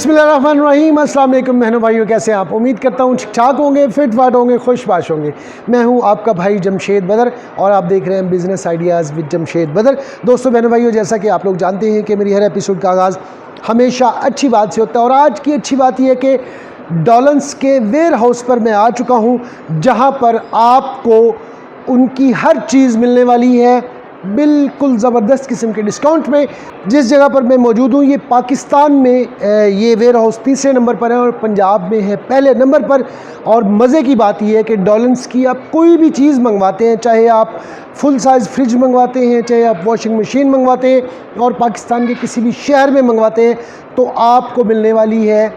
बिस्मिल्लाहिर्रहमानिर्रहीम। अस्सलाम वालेकुम बहनों भाइयों, कैसे हैं आप? उम्मीद करता हूँ ठीक ठाक होंगे, फिट फाट होंगे, खुशबाश होंगे। मैं हूँ आपका भाई जमशेद बदर और आप देख रहे हैं बिज़नेस आइडियाज़ विद जमशेद बदर। दोस्तों बहनों भाइयों, जैसा कि आप लोग जानते हैं कि मेरी हर एपिसोड का आगाज़ हमेशा अच्छी बात से होता है और आज की अच्छी बात यह है कि डॉलन्स के वेयर हाउस पर मैं आ चुका हूँ, जहाँ पर आपको उनकी हर चीज़ मिलने वाली है बिल्कुल ज़बरदस्त किस्म के डिस्काउंट में। जिस जगह पर मैं मौजूद हूँ ये पाकिस्तान में ये वेयर हाउस तीसरे नंबर पर है और पंजाब में है पहले नंबर पर। और मज़े की बात यह है कि डॉलन्स की आप कोई भी चीज़ मंगवाते हैं, चाहे आप फुल साइज़ फ्रिज मंगवाते हैं, चाहे आप वॉशिंग मशीन मंगवाते हैं और पाकिस्तान के किसी भी शहर में मंगवाते हैं, तो आपको मिलने वाली है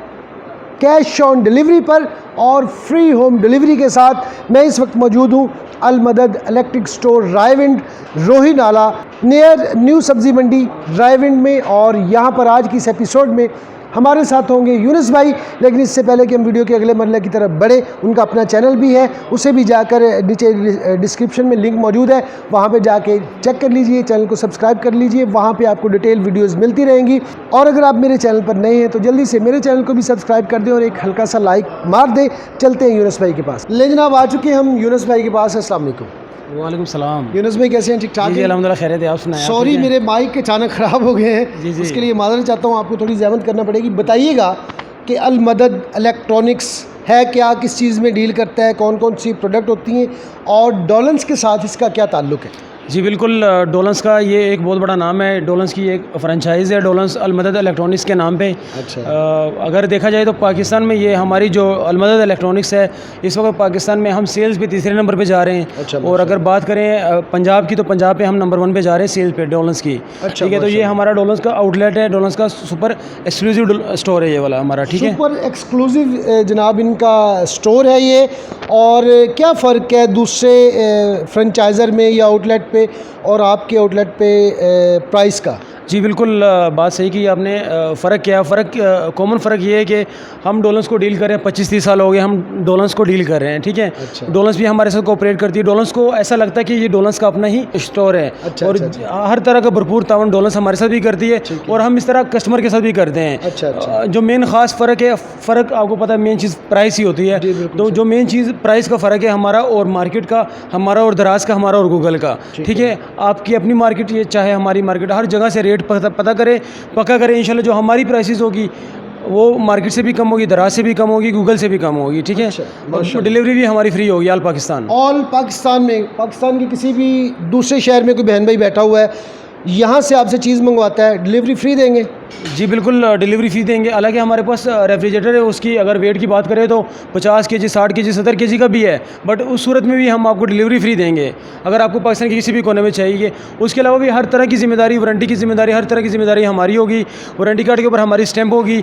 कैश ऑन डिलीवरी पर और फ्री होम डिलीवरी के साथ। मैं इस वक्त मौजूद हूँ अल मदद इलेक्ट्रिक स्टोर रायविंड, रोही नाला, नियर न्यू सब्ज़ी मंडी रायविंड में। और यहाँ पर आज की इस एपिसोड में हमारे साथ होंगे यूनुस भाई। लेकिन इससे पहले कि हम वीडियो के अगले मरहले की तरफ बढ़े, उनका अपना चैनल भी है, उसे भी जाकर नीचे डिस्क्रिप्शन में लिंक मौजूद है, वहाँ पे जाके चेक कर लीजिए, चैनल को सब्सक्राइब कर लीजिए, वहाँ पे आपको डिटेल वीडियोस मिलती रहेंगी। और अगर आप मेरे चैनल पर नए हैं तो जल्दी से मेरे चैनल को भी सब्सक्राइब कर दें और एक हल्का सा लाइक मार दें। चलते हैं यूनुस भाई के पास। ले जनाब, आ चुके हैं हम यूनुस भाई के पास। अस्सलाम वालेकुम। वालेकुम सलाम। यूनुस भाई कैसे हैं? ठीक ठाक जी है? अल्हम्दुलिल्लाह खैरियत है। आप सुनाएं। सॉरी मेरे माइक अचानक ख़राब हो गए हैं, जी। उसके लिए माज़रत चाहता हूँ, आपको थोड़ी ज़हमत करना पड़ेगी। बताइएगा कि अल मदद इलेक्ट्रॉनिक्स है क्या, किस चीज़ में डील करता है, कौन कौन सी प्रोडक्ट होती हैं और डॉलन्स के साथ इसका क्या ताल्लुक़ है? जी बिल्कुल, डोलन्स का ये एक बहुत बड़ा नाम है। डोलन्स की एक फ्रेंचाइज़ है डोलन्स अल मदद इलेक्ट्रॉनिक्स के नाम पे। अच्छा। अगर देखा जाए तो पाकिस्तान में ये हमारी जो अल मदद इलेक्ट्रॉनिक्स है, इस वक्त पाकिस्तान में हम सेल्स पे तीसरे नंबर पे जा रहे हैं। अच्छा, और अगर बात करें पंजाब की, तो पंजाब पे हम नंबर 1 पे जा रहे हैं सेल्स पे डोलन्स की। अच्छा, ठीक है, तो ये हमारा डोलन्स का आउटलेट है, डोलन्स का सुपर एक्सक्लूसिव स्टोर है ये वाला हमारा। ठीक है, सुपर एक्सक्लूसिव जनाब इनका स्टोर है ये। और क्या फ़र्क है दूसरे फ्रेंचाइज़र में या आउटलेट पे और आपके आउटलेट पे प्राइस का? जी बिल्कुल, बात सही की आपने। फ़र्क क्या है? कॉमन फ़र्क ये है कि हम डोलन्स को डील कर रहे हैं, 25-30 साल हो गए हम डोलन्स को डील कर रहे हैं। ठीक है। अच्छा। डोलन्स भी हमारे साथ कोऑपरेट करती है। डोलन्स को ऐसा लगता है कि ये डोलन्स का अपना ही स्टोर है। अच्छा, और अच्छा। हर तरह का भरपूर तावन डोलन्स हमारे साथ भी करती है और हम इस तरह कस्टमर के साथ भी करते हैं। अच्छा। जो मेन ख़ास फ़र्क है, आपको पता है, मेन चीज़ प्राइस ही होती है। तो जो मेन चीज़ प्राइस का फ़र्क है हमारा और मार्केट का, हमारा और दराज का, हमारा और गूगल का। ठीक है, आपकी अपनी मार्केट ये चाहे हमारी मार्केट, हर जगह से रेट पता करें, पक्का करें। इंशाल्लाह जो हमारी प्राइसेस होगी वो मार्केट से भी कम होगी, दराज से भी कम होगी, गूगल से भी कम होगी। ठीक है। अच्छा, डिलीवरी भी हमारी फ्री होगी ऑल पाकिस्तान। ऑल पाकिस्तान में, पाकिस्तान के किसी भी दूसरे शहर में कोई बहन भाई बैठा हुआ है, यहाँ से आपसे चीज़ मंगवाता है, डिलीवरी फ्री देंगे? जी बिल्कुल, डिलीवरी फ़ी देंगे। हालांकि हमारे पास रेफ्रिजरेटर है, उसकी अगर वेट की बात करें तो 50 केजी, 60 केजी, 70 केजी का भी है, बट उस सूरत में भी हम आपको डिलीवरी फ्री देंगे अगर आपको पाकिस्तान के किसी भी कोने में चाहिए। उसके अलावा भी हर तरह की ज़िम्मेदारी, वारंटी की ज़िम्मेदारी, हर तरह की ज़िम्मेदारी हमारी होगी। वारंटी कार्ड के ऊपर हमारी स्टैंप होगी।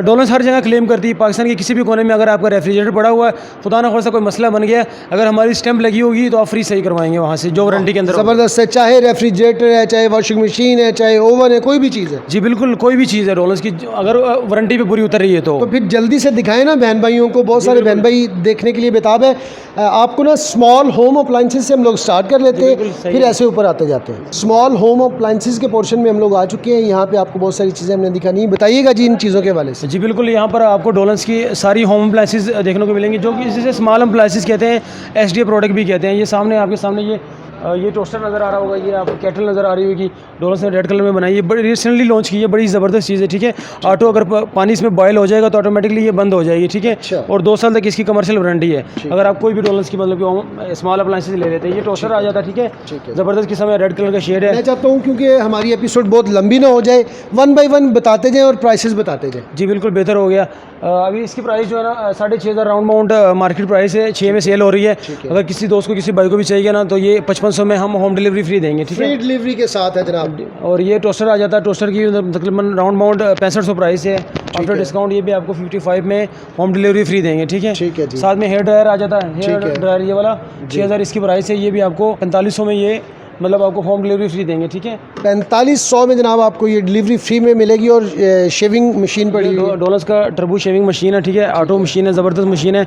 डोलन्स हर जगह क्लेम करती है, पाकिस्तान के किसी भी कोने में अगर आपका रेफ्रिजरेटर पड़ा हुआ है, खुदा ना खास्ता कोई मसला बन गया, अगर हमारी स्टैंप लगी होगी तो आप फ्री सही करवाएंगे वहाँ से, जो वारंटी के अंदर। ज़बरदस्त है, चाहे रेफ्रिजरेटर है, चाहे वॉशिंग मशीन है, चाहे ओवन है, कोई भी चीज़ है। जी बिल्कुल, कोई भी चीज़ है डोलन्स की, अगर वारंटी पे पूरी उतर रही है तो फिर जल्दी से दिखाएं ना बहन भाइयों को, बहुत सारे बहन भाई देखने के लिए बेताब है। आपको ना स्मॉल होम अप्लाइंसेस से हम लोग स्टार्ट कर लेते हैं, फिर ऐसे ऊपर आते जाते हैं। स्मॉल होम अप्लाइंसेस के पोर्शन में हम लोग आ चुके हैं। यहाँ पे आपको बहुत सारी चीज़ें हमने दिखानी, बताइएगा जी इन चीज़ों के हवाले से। जी बिल्कुल, यहाँ पर आपको डोलन्स की सारी होम अप्लाइंसेस देखने को मिलेंगी, जो कि इसे स्मॉल अप्लाइंसेस कहते हैं, एसडीए प्रोडक्ट भी कहते हैं। ये सामने आपके सामने ये टोस्टर नज़र आ रहा होगा, ये आपको केटल नज़र आ रही होगी, डोलन्स ने रेड कलर में बनाई है, बड़ी रिसेंटली लॉन्च की है, बड़ी ज़बरदस्त चीज़ है। ठीक है, ऑटो अगर पानी इसमें बॉयल हो जाएगा तो ऑटोमेटिकली ये बंद हो जाएगी। ठीक है। अच्छा। और 2 साल तक इसकी कमर्शियल वारंटी है अगर आप कोई भी डोलन्स की मतलब कि स्मॉल अप्लाइंसेस ले लेते हैं। ये टोस्टर आ जाता है। ठीक है, ज़बरदस्त किस्म है, रेड कलर का शेड है। मैं चाहता हूँ क्योंकि हमारी एपिसोड बहुत लंबी ना हो जाए, 1 बाय 1 बताते जाएँ और प्राइसेस बताते जाएँ। जी बिल्कुल, बेहतर हो गया। अभी इसकी प्राइस जो है ना 6,500 राउंड माउंट मार्केट प्राइस है, 6 में सेल हो रही है। अगर किसी दोस्त को, किसी भाई को भी चाहिए ना, तो ये 5500 में हम होम डिलीवरी फ्री देंगे। ठीक है, फ्री डिलीवरी के साथ है जनाब। और ये टोस्टर आ जाता है, टोस्टर की तकरीबन राउंड माउंट 6500 प्राइस है। आफ्टर डिस्काउंट ये भी आपको 55 में होम डिलीवरी फ्री देंगे। ठीक है जी। साथ में हेयर ड्रायर आ जाता है, हेयर ड्रायर ये वाला 6000 इसकी प्राइस है, ये भी आपको 4500 में ये मतलब आपको होम डिलीवरी फ्री देंगे, ठीक है। 4500 में जनाब आपको ये डिलीवरी फ्री में मिलेगी। और शेविंग मशीन पड़ी हुई है, डॉलर्स का टर्बो शेविंग मशीन है, ठीक है। ऑटो मशीन है, ज़बरदस्त मशीन है।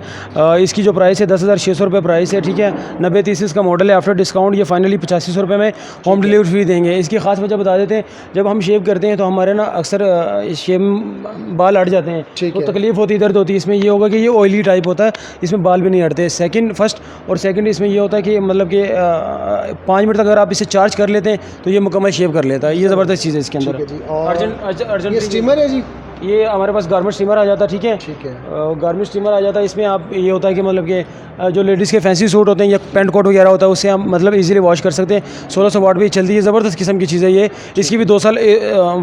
इसकी जो प्राइस है 10,600 रुपये प्राइस है, ठीक है। 90-30 इसका मॉडल है। आफ्टर डिस्काउंट ये फाइनली 8500 रुपये में होम डिलीवरी फ्री देंगे। इसकी खास वजह बता देते हैं, जब हम शेव करते हैं तो हमारे ना अक्सर शेव बाल अट जाते हैं, ठीक तो है। तकलीफ होती है, दर्द होती है। इसमें ये होगा कि ये ऑयली टाइप होता है, इसमें बाल भी नहीं हटते। फर्स्ट और सेकंड इसमें ये होता है कि मतलब कि 5 मिनट तक अगर आप इसे चार्ज कर लेते हैं तो ये मुकम्मल शेव कर लेता है। ये ज़बरदस्त चीज़ है इसके अंदर। ठीक है जी। और अर्जेंट ये स्टीमर है जी, ये हमारे पास गारमेंट स्टीमर आ जाता है, ठीक है। ठीक है। गारमेंट स्टीमर आ जाता है। इसमें आप ये होता है कि मतलब कि जो लेडीज़ के फैंसी सूट होते हैं या पेंट कोट वगैरह होता है, उससे हम मतलब इजीली वॉश कर सकते हैं। 1600 वाट भी चलती है, ज़बरदस्त किस्म की चीज़ है ये। इसकी भी 2 साल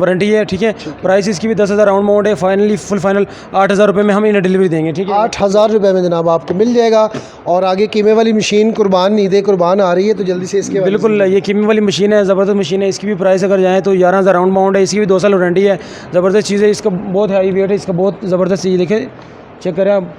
वारंटी है, ठीक है। प्राइस इसकी भी 10,000 राउंड अमाउंट है। फाइनली फुल फाइनल 8,000 रुपये में हम इन्हें डिलीवरी देंगे, ठीक है। 8,000 रुपये में जनाब आपको मिल जाएगा। और आगे कीमे वाली मशीन कुर्बान ईद कुर्बान आ रही है, तो जल्दी से इसके बिल्कुल ये कीमी वाली मशीन है, ज़बरदस्त मशीन है। इसकी भी प्राइस अगर जाएँ तो 11,000 राउंड अमाउंट है। इसकी भी 2 साल वारंटी है। ज़बरदस्त चीज़ है, इसका बहुत हैवी वेट है, इसका बहुत ज़बरदस्त चीज़। देखिए चेक करें आप,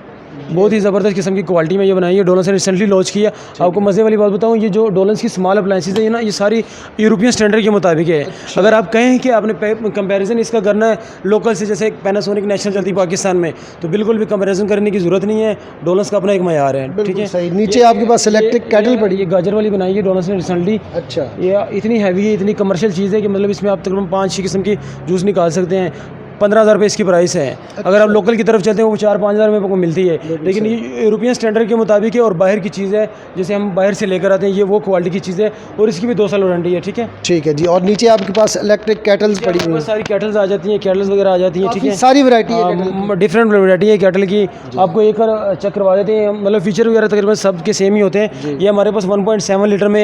बहुत ही ज़बरदस्त किस्म की क्वालिटी में ये बनाई है। डोलन से रिसेंटली लॉन्च किया। आपको मज़े वाली बात बताऊँ, ये जो डोलन्स की स्मॉल अप्लाइंसेज है ना, ये सारी यूरोपियन स्टैंडर्ड के मुताबिक है। अगर आप कहें कि आपने कंपैरिजन इसका करना है लोकल से, जैसे पैनासोनिक नेशनल चलती पाकिस्तान में, तो बिल्कुल भी कंपैरिजन करने की ज़रूरत नहीं है। डोलन्स का अपना एक मयार है, ठीक है। सही। नीचे आपके पास इलेक्ट्रिक केटल पड़ी ये गाजर वाली बनाई है डोलन्स ने रिसेंटली। अच्छा। ये इतनी हैवी है, इतनी कमर्शियल चीज़ है कि मतलब इसमें आप तकरीबन 5-6 किस्म की जूस निकाल सकते हैं। 15,000 रुपये इसकी प्राइस है। अगर आप लोकल की तरफ चलते हैं वो 4-5 हज़ार में मिलती है, लेकिन ये यूरोपियन स्टैंडर्ड के मुताबिक है और बाहर की चीज़ है, जैसे हम बाहर से लेकर आते हैं, ये वो क्वालिटी की चीज़ है। और इसकी भी 2 साल वारंटी है, ठीक है। ठीक है जी। और नीचे आपके पास इलेक्ट्रिक केटल्स पड़ी हुई हैं, सारी केटल्स आ जाती हैं, केटल्स वगैरह आ जाती हैं, ठीक है। सारी वैरायटी है, डिफरेंट वैरायटी है केटल की। आपको एक बार चेक करवा देते हैं, मतलब फीचर वगैरह तकरीबन सब के सेम ही होते हैं। ये हमारे पास 1.7 लीटर में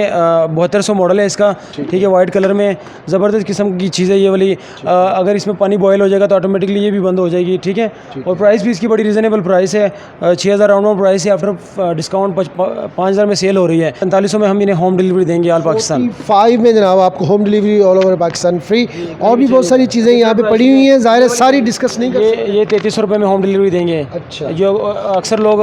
7200 मॉडल है इसका, ठीक है। वाइट कलर में ज़बरदस्त किस्म की चीज़ है ये वाली। अगर इसमें पानी बॉयल हो जाएगा तो ऑटोमेटिकली ये भी बंद हो जाएगी, ठीक है। और प्राइस भी इसकी बड़ी रीज़नेबल प्राइस है। 6,000 राउंड में प्राइस है। आफ्टर डिस्काउंट 5,000 में सेल हो रही है। 4500 में हम इन्हें होम डिलीवरी देंगे ऑल पाकिस्तान। 5 में जनाब आपको home delivery all over Pakistan free. और भी बहुत सारी चीज़ें यहाँ पे पड़ी हुई हैं, ज़ाहिर है सारी डिस्कस नहीं कर ये 3300 रुपये में होम डिलीवरी देंगे। अच्छा। जो अक्सर लोग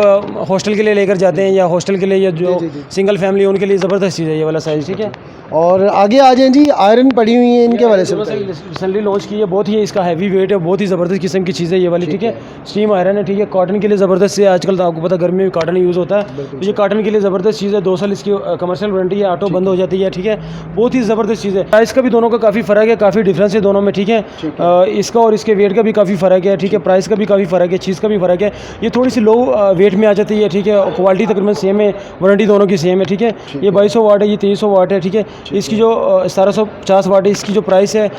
हॉस्टल के लिए लेकर जाते हैं, या हॉस्टल के लिए, या जो सिंगल फैमिली उनके लिए ज़बरदस्त चीज़ है ये वाला साइज़, ठीक है। और आगे आ जाएँ जी, आयरन पड़ी हुई है इनके वाले से। रिसेंटली लॉन्च की है, बहुत ही इसका हैवी वेट है, बहुत ही ज़बरदस्त किस्म की चीज़ है ये वाली, ठीक है। स्टीम आयरन है, ठीक है। कॉटन के लिए ज़बरदस्त है। आजकल तो आपको पता गर्मी में कॉटन यूज़ होता है, तो ये कॉटन के लिए ज़बरदस्त चीज़ है। 2 साल इसकी कमर्शियल वारंटी है। ऑटो बंद हो जाती है, ठीक है। बहुत ही ज़बरदस्त चीज़ है। प्राइस का भी दोनों का काफ़ी फ़र्क है, काफ़ी डिफरेंस है दोनों में, ठीक है। इसका और इसके वेट का भी काफ़ी फ़र्क है, ठीक है। प्राइस का भी काफ़ी फ़र्क है, चीज़ का भी फ़र्क है। ये थोड़ी सी लो वेट में आ जाती है, ठीक है। क्वालिटी तकरीबन सेम है, वारंटी दोनों की सेम है, ठीक है। ये 2200 वाट है, ये 2300 वाट है, ठीक है। इसकी जो 1750 वाट है, इसकी जो प्राइस है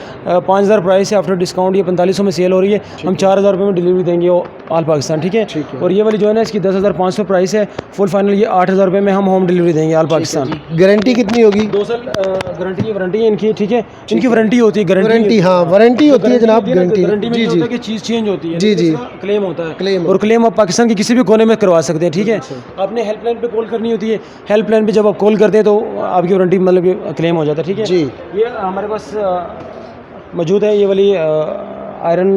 5,000 प्राइस है। आफ्टर डिस्काउंट ये 4500 में सेल हो रही है। हम 4,000 रुपये में डिलीवरी देंगे ऑल पाकिस्तान, ठीक है। और ये वाली जो है ना, इसकी 10,500 प्राइस है। फुल फाइनल ये 8,000 रुपये में हम होम डिलीवरी देंगे ऑल पाकिस्तान। गारंटी कितनी होगी? 2 साल वारंटी है इनकी, ठीक है। इनकी वारंटी होती है, गारंटी, हाँ वारंटी होती है जनाब। गारंटी में जी ये जी होता है कि चीज़ चेंज होती है, जी जी, क्लेम होता है। क्लेम। और क्लेम आप पाकिस्तान के किसी भी कोने में करवा सकते हैं, ठीक है। आपने हेल्पलाइन पे कॉल करनी होती है। हेल्पलाइन पे जब आप कॉल करते हैं तो आपकी वारंटी मतलब क्लेम हो जाता है, ठीक है जी। ये हमारे पास मौजूद है ये वाली आयरन,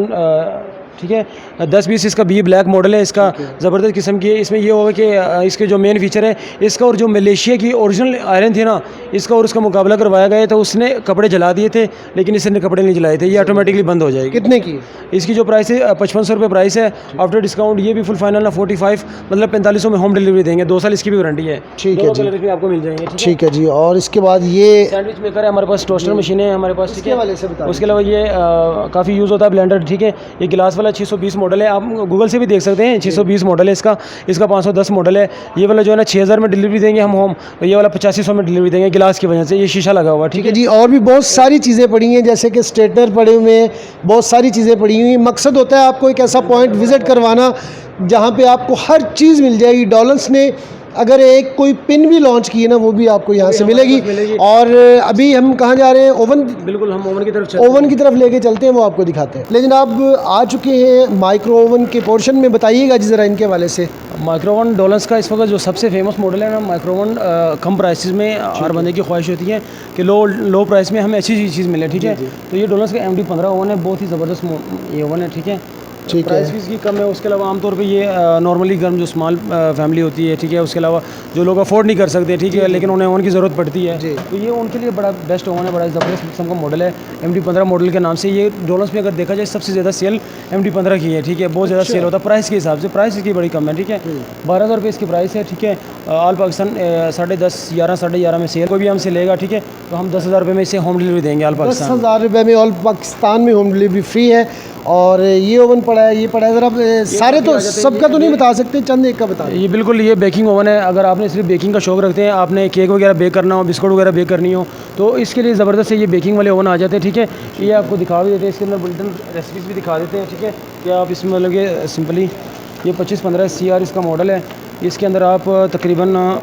ठीक है। 10-20 इसका बी ब्लैक मॉडल है इसका, ज़बरदस्त किस्म की है। इसमें ये होगा कि इसके जो मेन फीचर है इसका, और जो मलेशिया की ओरिजिनल आयरन थी ना, इसका और उसका मुकाबला करवाया गया तो उसने कपड़े जला दिए थे, लेकिन इसने कपड़े नहीं जलाए थे। ये ऑटोमेटिकली बंद हो जाएगी। कितने की? इसकी जो प्राइस है 5500 रुपये प्राइस है। आफ्टर डिस्काउंट ये भी फुल फाइनल ना 45 मतलब 4500 में होम डिलीवरी देंगे। 2 साल इसकी भी वारंटी है, ठीक है जी। भी आपको मिल जाएंगे, ठीक है जी। और इसके बाद ये सैंडविच मेकर है हमारे पास, टोस्टर मशीन है हमारे पास, ठीक है। वाले से बता। उसके अलावा ये काफ़ी यूज़ होता है ब्लेंडर, ठीक है। ये गिलास वाला 620 मॉडल है, आप गूगल से भी देख सकते हैं। 620 मॉडल है इसका 510 मॉडल है। ये वाला जो है ना 6,000 में डिलीवरी देंगे हम होम, ये वाला 8500 में डिलीवरी देंगे गिलास की वजह से। ये शीशा लगा हुआ, ठीक है जी। और भी बहुत सारी चीज़ें पड़ी हैं, जैसे कि स्ट्रेटनर पड़े हुए हैं, बहुत सारी चीज़ें पड़ी हुई हैं। मकसद होता है आपको एक ऐसा पॉइंट विज़िट करवाना जहाँ पे आपको हर चीज़ मिल जाएगी। डॉलन्स ने अगर एक कोई पिन भी लॉन्च की है ना, वो भी आपको यहाँ से मिलेगी। और अभी हम कहाँ जा रहे हैं? ओवन। बिल्कुल, हम ओवन की तरफ चलते हैं। ओवन की तरफ लेके चलते हैं, वो आपको दिखाते हैं। लेकिन आप आ चुके हैं माइक्रो ओवन के पोर्शन में, बताइएगा जी ज़रा इनके वाले से। माइक्रो ओवन डॉलन्स का इस वक्त जो सबसे फेमस मॉडल है ना माइक्रो ओवन, कम प्राइसेस में हर बंदे की ख्वाहिश होती है कि लो प्राइस में हमें अच्छी चीज़ मिले, ठीक है। तो ये डॉलन्स का MD 15 ओवन है, बहुत ही ज़बरदस्त ये ओवन है, ठीक है। ठीक है। प्राइस भी इसकी कम है। उसके अलावा आमतौर पे ये नॉर्मली गर्म जो स्मॉल फैमिली होती है, ठीक है, उसके अलावा जो लोग अफोर्ड नहीं कर सकते, ठीक है, लेकिन उन्हें ओवन की ज़रूरत पड़ती है, जी। तो ये उनके लिए बड़ा बेस्ट ओवन है, बड़ा ज़बरदस्त किस्म का मॉडल है। MD-15 मॉडल के नाम से ये डॉलर्स में अगर देखा जाए सबसे ज़्यादा सेल MD-15 की है, ठीक है, बहुत ज़्यादा सेल होता है प्राइस के हिसाब से। प्राइस इसकी बड़ी कम है, ठीक है, 12,000 रुपये इसकी प्राइस है, ठीक है। ऑल पाकिस्तान 10.5, 11, 11.5 में सेल कोई भी हमसे लेगा, ठीक है, तो हम 10,000 रुपये में इसे होम डिलीवरी देंगे ऑल पाकिस्तान। 10,000 रुपये में ऑल पाकिस्तान में होम डिलीवरी फ्री है। और ये ओवन पड़ा है, ये पड़ा है, ज़रा सारे तो सबका तो नहीं बता सकते, चंद एक का बता। ये बिल्कुल ये बेकिंग ओवन है। अगर आपने सिर्फ बेकिंग का शौक रखते हैं, आपने केक वगैरह बेक करना हो, बिस्कुट वगैरह बेक करनी हो, तो इसके लिए ज़बरदस्त है, ये बेकिंग वाले ओवन आ जाते हैं, ठीक है। ये आपको दिखा भी देते हैं, इसके अंदर बुलेटिन रेसिपीज़ भी दिखा देते हैं, ठीक है, कि आप इसमें मतलब कि सिंपली ये 25-15 CR इसका मॉडल है। इसके अंदर आप तकरीबन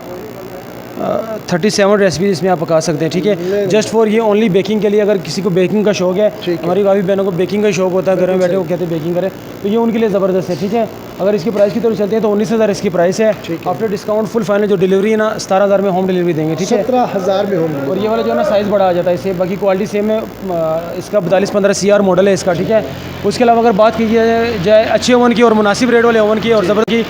37 रेसिपीज इसमें आप पका सकते हैं, ठीक है, जस्ट फॉर ये ओनली बेकिंग के लिए। अगर किसी को बेकिंग का शौक है, हमारी काफ़ी बहनों को बेकिंग का शौक होता है, घर में बैठे वो कहते हैं बेकिंग करें, तो ये उनके लिए ज़बरदस्त है, ठीक है। अगर इसकी प्राइस की तरफ चलते हैं तो 19,000 इसकी प्राइस है। आफ्टर डिस्काउंट फुल फाइनल जो डिलीवरी है ना 17,000 में होम डिलीवरी देंगे, ठीक है, 17,000 में होम। और ये वाला जो है ना साइज़ बड़ा आ जाता है इससे, बाकी क्वालिटी सेम है। इसका 42-15 CR मॉडल है इसका, ठीक है। उसके अलावा अगर बात की जाए अच्छे ओवन की और मुनासिब रेट वाले ओवन की और ज़बरदस्त की,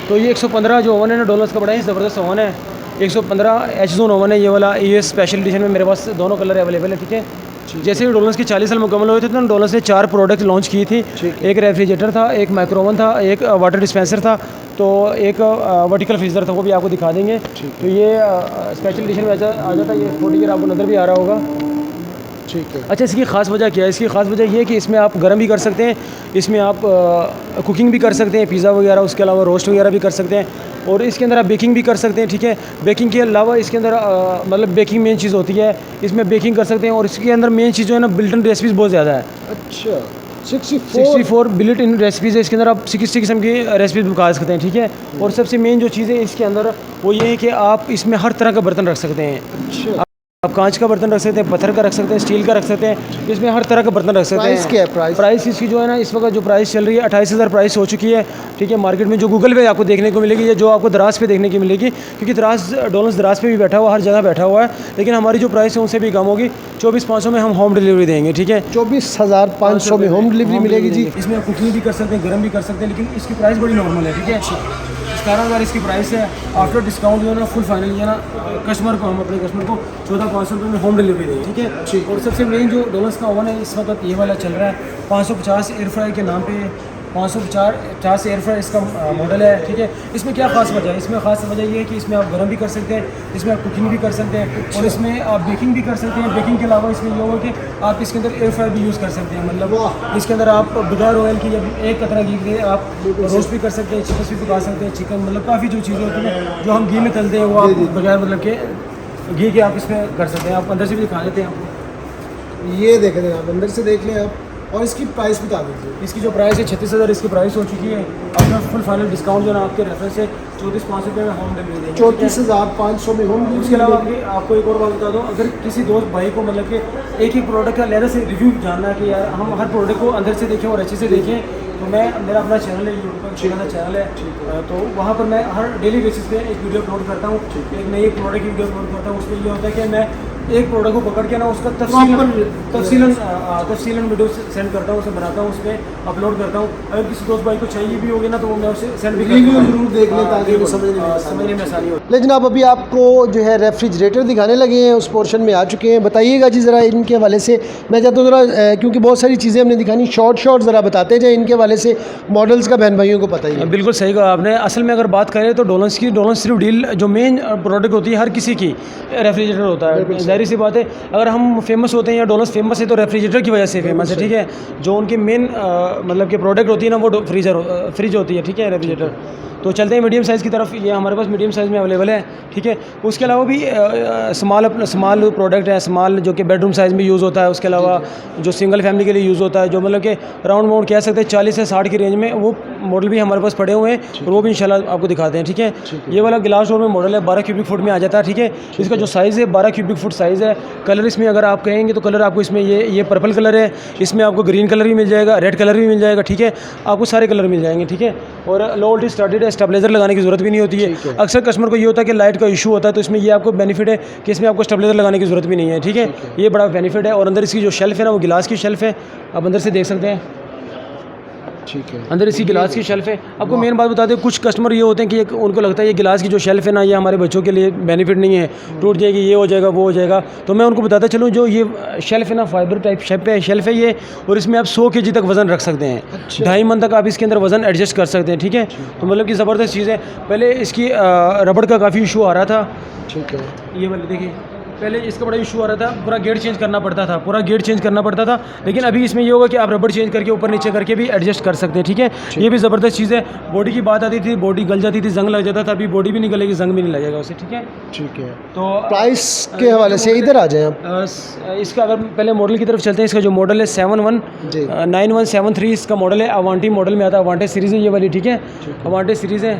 तो ये 115 जो ओवन है ना डॉलर्स का बड़ा ही ज़बरदस्त ओवन है। 115 H ज़ोन ओवन है ये वाला। ये स्पेशल एडिशन में मेरे पास दोनों कलर अवेलेबल है, ठीक है। जैसे ही डॉलर्स के 40 साल मुकम्मल हुए थे तो डॉलर्स ने 4 प्रोडक्ट लॉन्च की थी। एक रेफ्रिजरेटर था, एक माइक्रोवन था, एक वाटर डिस्पेंसर था, तो एक वर्टिकल फ्रीज़र था, वो भी आपको दिखा देंगे। तो ये स्पेशल एडिशन में आ जाता है। ये 40 ईयर आपको नज़र भी आ रहा होगा, ठीक है। अच्छा, इसकी ख़ास वजह क्या है? इसकी ख़ास वजह ये है कि इसमें आप गर्म भी कर सकते हैं, इसमें आप कुकिंग भी कर सकते हैं, पिज़्ज़ा वगैरह, उसके अलावा रोस्ट वगैरह भी कर सकते हैं, और इसके अंदर आप बेकिंग भी कर सकते हैं, ठीक है। बेकिंग के अलावा इसके अंदर मतलब बेकिंग मेन चीज़ होती है, इसमें बेकिंग कर सकते हैं, और इसके अंदर मेन चीज़ जो है ना बिल्ट इन रेसिपीज़ बहुत ज़्यादा है। अच्छा, 64 बिल्ट इन रेसिपीज़ है इसके अंदर, आप 60 किस्म की रेसिपीज़ बता सकते हैं, ठीक है। और सबसे मेन जो चीज़ है इसके अंदर वो ये है कि आप इसमें हर तरह का बर्तन रख सकते हैं। अच्छा, आप कांच का बर्तन रख सकते हैं, पत्थर का रख सकते हैं, स्टील का रख सकते हैं, इसमें हर तरह का बर्तन रख सकते हैं। प्राइस क्या है? प्राइस इसकी जो है ना इस वक्त जो प्राइस चल रही है 28,000 प्राइस हो चुकी है, ठीक है। मार्केट में जो गूगल पे आपको देखने को मिलेगी या जो आपको दराज पे देखने की मिलेगी, क्योंकि डॉलर्स दराज पे भी बैठा हुआ, हर जगह बैठा हुआ है, लेकिन हमारी जो प्राइस है उनसे भी कम होगी। 24,500 में हम होम डिलीवरी देंगे, ठीक है। 24,500 में होम डिलीवरी मिलेगी जी। इसमें आप कुकिंग भी कर सकते हैं, गर्म भी कर सकते हैं, लेकिन इसकी प्राइस बड़ी नॉर्मल है, ठीक है। 17,000 इसकी प्राइस है। आफ्टर डिस्काउंट जो है ना फुल फाइनल ये ना कस्टमर को, हम अपने कस्टमर को 14,500 रुपये में होम डिलीवरी देंगे, ठीक है, ठीक। और सबसे मेन जो डॉलर्स का ओवन है इस वक्त ये वाला चल रहा है 550 एयर फ्राई के नाम पे, 550 एयर फ्राई इसका मॉडल है, ठीक है। इसमें क्या खास वजह है? इसमें खास वजह ये है कि इसमें आप गर्म भी कर सकते हैं, इसमें आप कुकिंग भी कर सकते हैं, और इसमें आप बेकिंग भी कर सकते हैं। बेकिंग के अलावा इसमें ये होगा कि आप इसके अंदर एयर फ्राई भी यूज़ कर सकते हैं, मतलब इसके अंदर आप बगैर ऑयल की या एक कतरा घी के आप रोस्ट भी कर सकते हैं, चिकन भी पका सकते हैं, चिकन मतलब काफ़ी जो चीज़ें होती हैं जो हम घी में तलते हैं वो आप बगैर मतलब के घी के आप इसमें कर सकते हैं। आप अंदर से भी दिखा देते हैं आपको, ये देख लें आप, अंदर से देख लें आप, और इसकी प्राइस बता दीजिए। इसकी जो प्राइस है 36,000 इसकी प्राइस हो चुकी है। अपना फुल फाइनल डिस्काउंट जो है ना आपके रेफरेंस से 34,500 रुपये में होम डिलीवरी देंगे, 34,500 में होम डिलीवरी। उसके अलावा आपको एक और बात बता दूँ, अगर किसी दोस्त भाई को मतलब कि एक ही प्रोडक्ट का लहदा से रिव्यू जानना है कि यार हम हर प्रोडक्ट को अंदर से देखें और अच्छे से देखें, तो मैं मेरा अपना चैनल है, यूट्यूब का छोटा सा चैनल है, तो वहाँ पर मैं हर डेली बेसिस पे एक वीडियो अपलोड करता हूँ, एक नई प्रोडक्ट की वीडियो अपलोड करता हूँ। उसमें ये होता है कि मैं एक प्रोडक्ट को पकड़ के ना उसका तफसीलन वीडियो सेंड करता हूँ, उसे बनाता हूँ, उस पर अपलोड करता हूँ। अगर किसी दोस्त भाई को चाहिए भी होगी ना तो वो मैं उसे सेंड भी रिव्यू जरूर देख लें ताकि वो समझने में आसानी हो। लेकिन आप अभी आपको जो है रेफ्रिजरेटर दिखाने लगे हैं, उस पोर्शन में आ चुके हैं। बताइएगा जी ज़रा इनके हवाले से। मैं चाहता हूँ ज़रा, क्योंकि बहुत सारी चीज़ें हमने दिखानी, शॉर्ट ज़रा बताते जाए इनके हवाले से, मॉडल्स का बहन भाइयों को पता ही है। बिल्कुल सही कहा आपने। असल में अगर बात करें तो डॉलर्स सिर्फ डील जो मेन प्रोडक्ट होती है हर किसी की रेफ्रिजरेटर होता है। जाहिर सी बात है, अगर हम फेमस होते हैं या डॉलर्स फेमस है तो रेफ्रिजरेटर की वजह से फेमस है, ठीक है। जो उनकी मेन मतलब कि प्रोडक्ट होती है ना वो फ्रिज होती है, ठीक है, रेफ्रिजरेटर। तो चलते हैं मीडियम साइज़ की तरफ। ये हमारे पास मीडियम साइज़ में अवेलेबल है, ठीक है। उसके अलावा भी स्मॉल प्रोडक्ट है, स्मॉल जो कि बेडरूम साइज़ में यूज़ होता है। उसके अलावा जो सिंगल फैमिली के लिए यूज़ होता है, जो मतलब कि राउंड कह सकते हैं 40 से 60 की रेंज में, वो मॉडल भी हमारे पास पड़े हुए हैं, और वो भी इंशाल्लाह आपको दिखाते हैं, ठीक है। ये वाला गिलास डोर में मॉडल है, 12 क्यूबिक फुट में आ जाता है, ठीक है। इसका जो साइज़ है 12 क्यूबिक फुट साइज़ है। कलर इसमें अगर आप कहेंगे तो कलर आपको इसमें ये पर्पल कलर है, इसमें आपको ग्रीन कलर भी मिल जाएगा, रेड कलर भी मिल जाएगा, ठीक है। आपको सारे कलर मिल जाएंगे, ठीक है। और लो वोल्टेज स्टार्टेड है, स्टेबलाइजर लगाने की ज़रूरत भी नहीं होती है। अक्सर कस्टमर को ये होता है कि लाइट का इशू होता है, तो इसमें ये आपको बेनिफिट है कि इसमें आपको स्टेबलाइजर लगाने की ज़रूरत भी नहीं है, ठीक है। ये बड़ा बेनिफिट है। और अंदर इसकी जो शेल्फ़ है ना वो गिलास की शेल्फ़ है, आप अंदर से देख सकते हैं, ठीक है। अंदर इसकी गिलास की शेल्फ है। आपको मेन बात बता दें, कुछ कस्टमर ये होते हैं कि उनको लगता है ये गिलास की जो शेल्फ है ना, ये हमारे बच्चों के लिए बेनिफिट नहीं है, टूट जाएगी, ये हो जाएगा, वो हो जाएगा। तो मैं उनको बताता चलूँ, जो ये शेल्फ है ना, फाइबर टाइप शेल्फ है ये, और इसमें आप 100 kg तक वज़न रख सकते हैं। 2.5 मन तक आप इसके अंदर वज़न एडजस्ट कर सकते हैं, ठीक है। तो मतलब कि ज़बरदस्त चीज़ है। पहले इसकी रबड़ का काफ़ी इशू आ रहा था, ठीक है। ये वाले देखिए, पहले इसका बड़ा इशू आ रहा था, पूरा गेट चेंज करना पड़ता था, लेकिन अभी इसमें ये होगा कि आप रबड़ चेंज करके ऊपर नीचे करके भी एडजस्ट कर सकते हैं, ठीक है। ये भी ज़बरदस्त चीज़ है। बॉडी की बात आती थी, बॉडी गल जाती थी, जंग लग जाता था, अभी बॉडी भी नहीं गलेगी, जंग भी नहीं लगेगा उसे, ठीक है। ठीक है। तो प्राइस के हवाले से इधर आ जाएं आप। इसका अगर पहले मॉडल की तरफ चलते हैं, इसका जो मॉडल है 9173 इसका मॉडल है, अवांटी मॉडल में आता है, अवांटे सीरीज़ है ये वाली, ठीक है, अवांटे सीरीज़ है।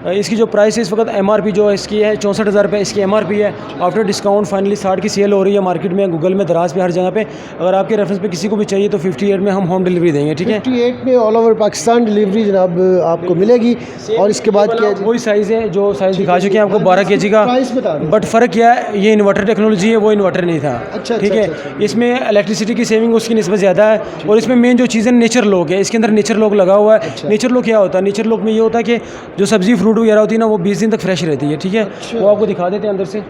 इसकी जो प्राइस है इस वक्त MRP जो है इसकी है 64,000 रुपये इसकी MRP है। आफ्टर डिस्काउंट फाइनली 60 की सेल हो रही है मार्केट में, गूगल में, दराज पे, हर जगह पे। अगर आपके रेफरेंस पे किसी को भी चाहिए तो 58 में हम होम डिलीवरी देंगे, ठीक है। 58 में ऑल ओवर पाकिस्तान डिलीवरी जनाब आपको मिलेगी। और इसके बाद क्या है? वही साइज़ है जो साइज़ दिखा चुके हैं आपको 12 kg का। प्राइस बता दें। बट फ़र्क क्या है, ये इन्वर्टर टेक्नोलॉजी है, वो इन्वर्टर नहीं था, अच्छा, ठीक है। इसमें इलेक्ट्रिसिटी की सेविंग उसकी निस्बत ज़्यादा है, और इसमें मेन जो चीज़ है नेचर लॉक है, इसके अंदर नेचर लॉक लगा हुआ है। नेचर लॉक क्या होता है? नेचर लॉक में ये होता है कि जो सब्ज़ी फ्रूट वगैरह होती है ना, वो 20 दिन तक फ्रेश रहती है, ठीक है। वो आपको दिखा देते हैं अंदर से,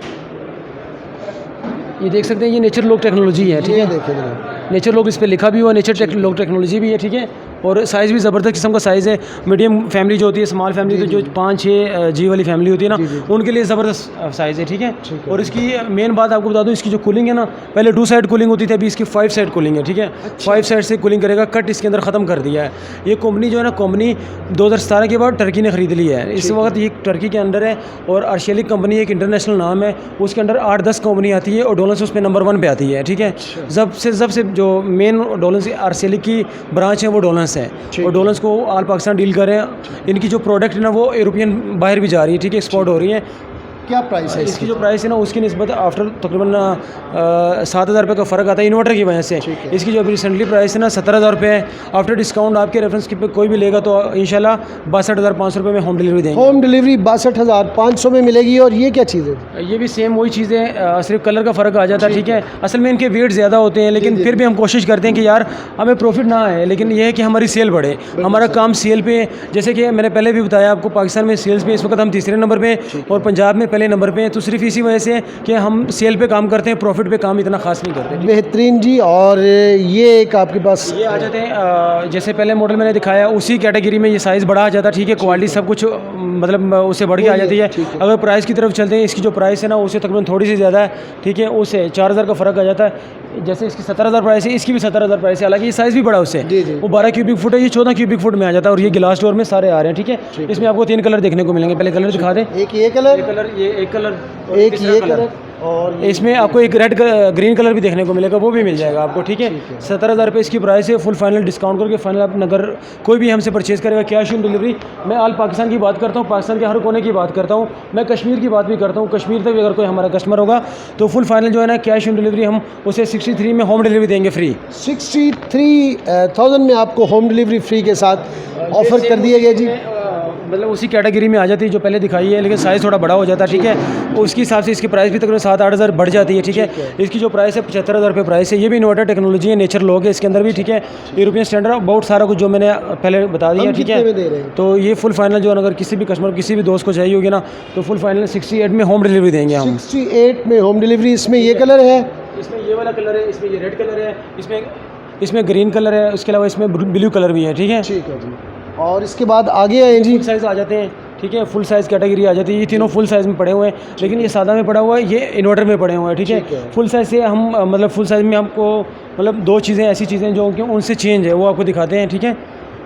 ये देख सकते हैं, ये नेचर लॉक टेक्नोलॉजी है, ठीक है। देखिए जनाब, नेचर लॉक इस पे लिखा भी हुआ, नेचर लॉक टेक्नोलॉजी भी है, ठीक है। और साइज़ भी ज़बरदस्त किस्म का साइज़ है। मीडियम फैमिली जो होती है, स्मॉल फैमिली, तो जो 5-6 जी वाली फैमिली होती है ना, उनके लिए ज़बरदस्त साइज़ है, ठीक है। और इसकी मेन बात आपको बता दूँ, इसकी जो कूलिंग है ना, पहले 2 साइड कूलिंग होती थी, अभी इसकी 5 साइड कूलिंग है, ठीक है। 5 साइड से कूलिंग करेगा, कट इसके अंदर ख़त्म कर दिया है। ये कंपनी जो है ना, कंपनी 2017 के बाद टर्की ने ख़रीद ली है, इस वक्त ये टर्की के अंदर है। और अर्शेलिक कंपनी एक इंटरनेशनल नाम है, उसके अंदर 8-10 कंपनी आती है, और डोलेंस उसमें नंबर 1 पे आती है, ठीक है। सबसे जो मेन डोलेंस अर्शेलिक की ब्रांच है वो डोलेंस है, और डोलेंस को ऑल पाकिस्तान डील कर रहे हैं। इनकी जो प्रोडक्ट है ना, वो यूरोपियन बाहर भी जा रही है, ठीक है, एक्सपोर्ट हो रही है। क्या प्राइस है इसकी जो प्राइस है ना, उसकी निस्बत आफ्टर तकरीबन 7,000 रुपये का फ़र्क आता है इन्वर्टर की वजह से। इसकी जो अभी रिसेंटली प्राइस है ना 17,000 रुपये है। आफ्टर डिस्काउंट आपके रेफरेंस के पे कोई भी लेगा तो इंशाल्लाह 62,500 रुपये में होम डिलीवरी देंगे। होम डिलीवरी 62,500 में मिलेगी। और ये क्या चीज़ है? ये भी सेम वही चीज़ है, सिर्फ कलर का फ़र्क आ जाता है, ठीक है। असल में इनके वेट ज़्यादा होते हैं, लेकिन फिर भी हम कोशिश करते हैं कि यार हमें प्रॉफिट ना आए, लेकिन ये है कि हमारी सेल बढ़े, हमारा काम सेल पे। जैसे कि मैंने पहले भी बताया आपको, पाकिस्तान में सेल्स पे इस वक्त हम तीसरे नंबर पे और पंजाब में पहले नंबर पे हैं। तो सिर्फ इसी वजह से कि हम सेल पे काम करते हैं, प्रॉफिट पे काम इतना खास नहीं करते। बेहतरीन जी। और ये एक आपके पास ये आ जाते हैं, जैसे पहले मॉडल मैंने दिखाया उसी कैटेगरी में ये साइज़ बड़ा आ जाता है, ठीक है। क्वालिटी सब कुछ मतलब उससे बढ़ के आ जाती है। अगर प्राइस की तरफ चलते हैं, इसकी जो प्राइस है ना, उससे तकरीबन थोड़ी सी ज़्यादा है, ठीक है। उससे 4,000 का फ़र्क आ जाता है। जैसे इसकी 17,000 प्राइस है, इसकी भी 17,000 प्राइस है, हालांकि ये साइज़ भी बड़ा उससे। वो 12 क्यूबिक फुट है, ये 14 क्यूबिक फुट में आ जाता है। और ये गिलास डोर में सारे आ रहे हैं, ठीक है। इसमें आपको 3 कलर देखने को मिलेंगे। पहले कलर दिखा दें। एक ये कलर, ये एक कलर, एक ये कलर, और इसमें आपको एक ग्रीन कलर भी देखने को मिलेगा, वो भी मिल जाएगा आपको, ठीक है। 17,000 रुपये इसकी प्राइस है। फुल फाइनल डिस्काउंट करके फाइनल आप अगर कोई भी हमसे परचेज़ करेगा, कैश ऑन डिलीवरी। मैं ऑल पाकिस्तान की बात करता हूँ, पाकिस्तान के हर कोने की बात करता हूँ, मैं कश्मीर की बात भी करता हूँ। कश्मीर तक भी अगर कोई हमारा कस्टमर होगा तो फुल फाइनल जो है ना, कैश ऑन डिलीवरी हम उसे 63 में होम डिलीवरी देंगे फ्री। 63,000 में आपको होम डिलीवरी फ्री के साथ ऑफ़र कर दिया गया जी। मतलब उसी कैटेगरी में आ जाती है जो पहले दिखाई है, लेकिन साइज़ थोड़ा बड़ा हो जाता है, ठीक है। उसके हिसाब से इसकी प्राइस भी तकरीबन 7-8 हज़ार बढ़ जाती है, ठीक है। इसकी जो प्राइस है 75,000 रुपये प्राइस है। ये भी इन्वर्टर टेक्नोलॉजी है, नेचर लॉक है इसके अंदर भी, ठीक है। यूरोपियन स्टैंडर्ड बहुत सारा कुछ जो मैंने पहले बता दिया, ठीक है। तो ये फुल फाइनल जो अगर किसी भी कस्टमर, किसी भी दोस्त को चाहिए होगी ना, तो फुल फाइनल 68 में होम डिलीवरी देंगे हम। 68 में होम डिलीवरी। इसमें ये कलर है, इसमें ये वाला कलर है, इसमें ये रेड कलर है, इसमें ग्रीन कलर है, उसके अलावा इसमें ब्लू कलर भी है, ठीक है। ठीक है जी। और इसके बाद आगे आए जी, फुल साइज़ आ जाते हैं, ठीक है। फुल साइज़ कैटेगरी आ जाती है। ये तीनों फुल साइज़ में पड़े हुए हैं, लेकिन ये सादा में पड़ा हुआ है, ये इन्वर्टर में पड़े हुए हैं, ठीक है। फुल साइज़ से हम मतलब फुल साइज़ में आपको मतलब 2 चीज़ें ऐसी चीज़ें जो कि उनसे चेंज है, वो आपको दिखाते हैं, ठीक है।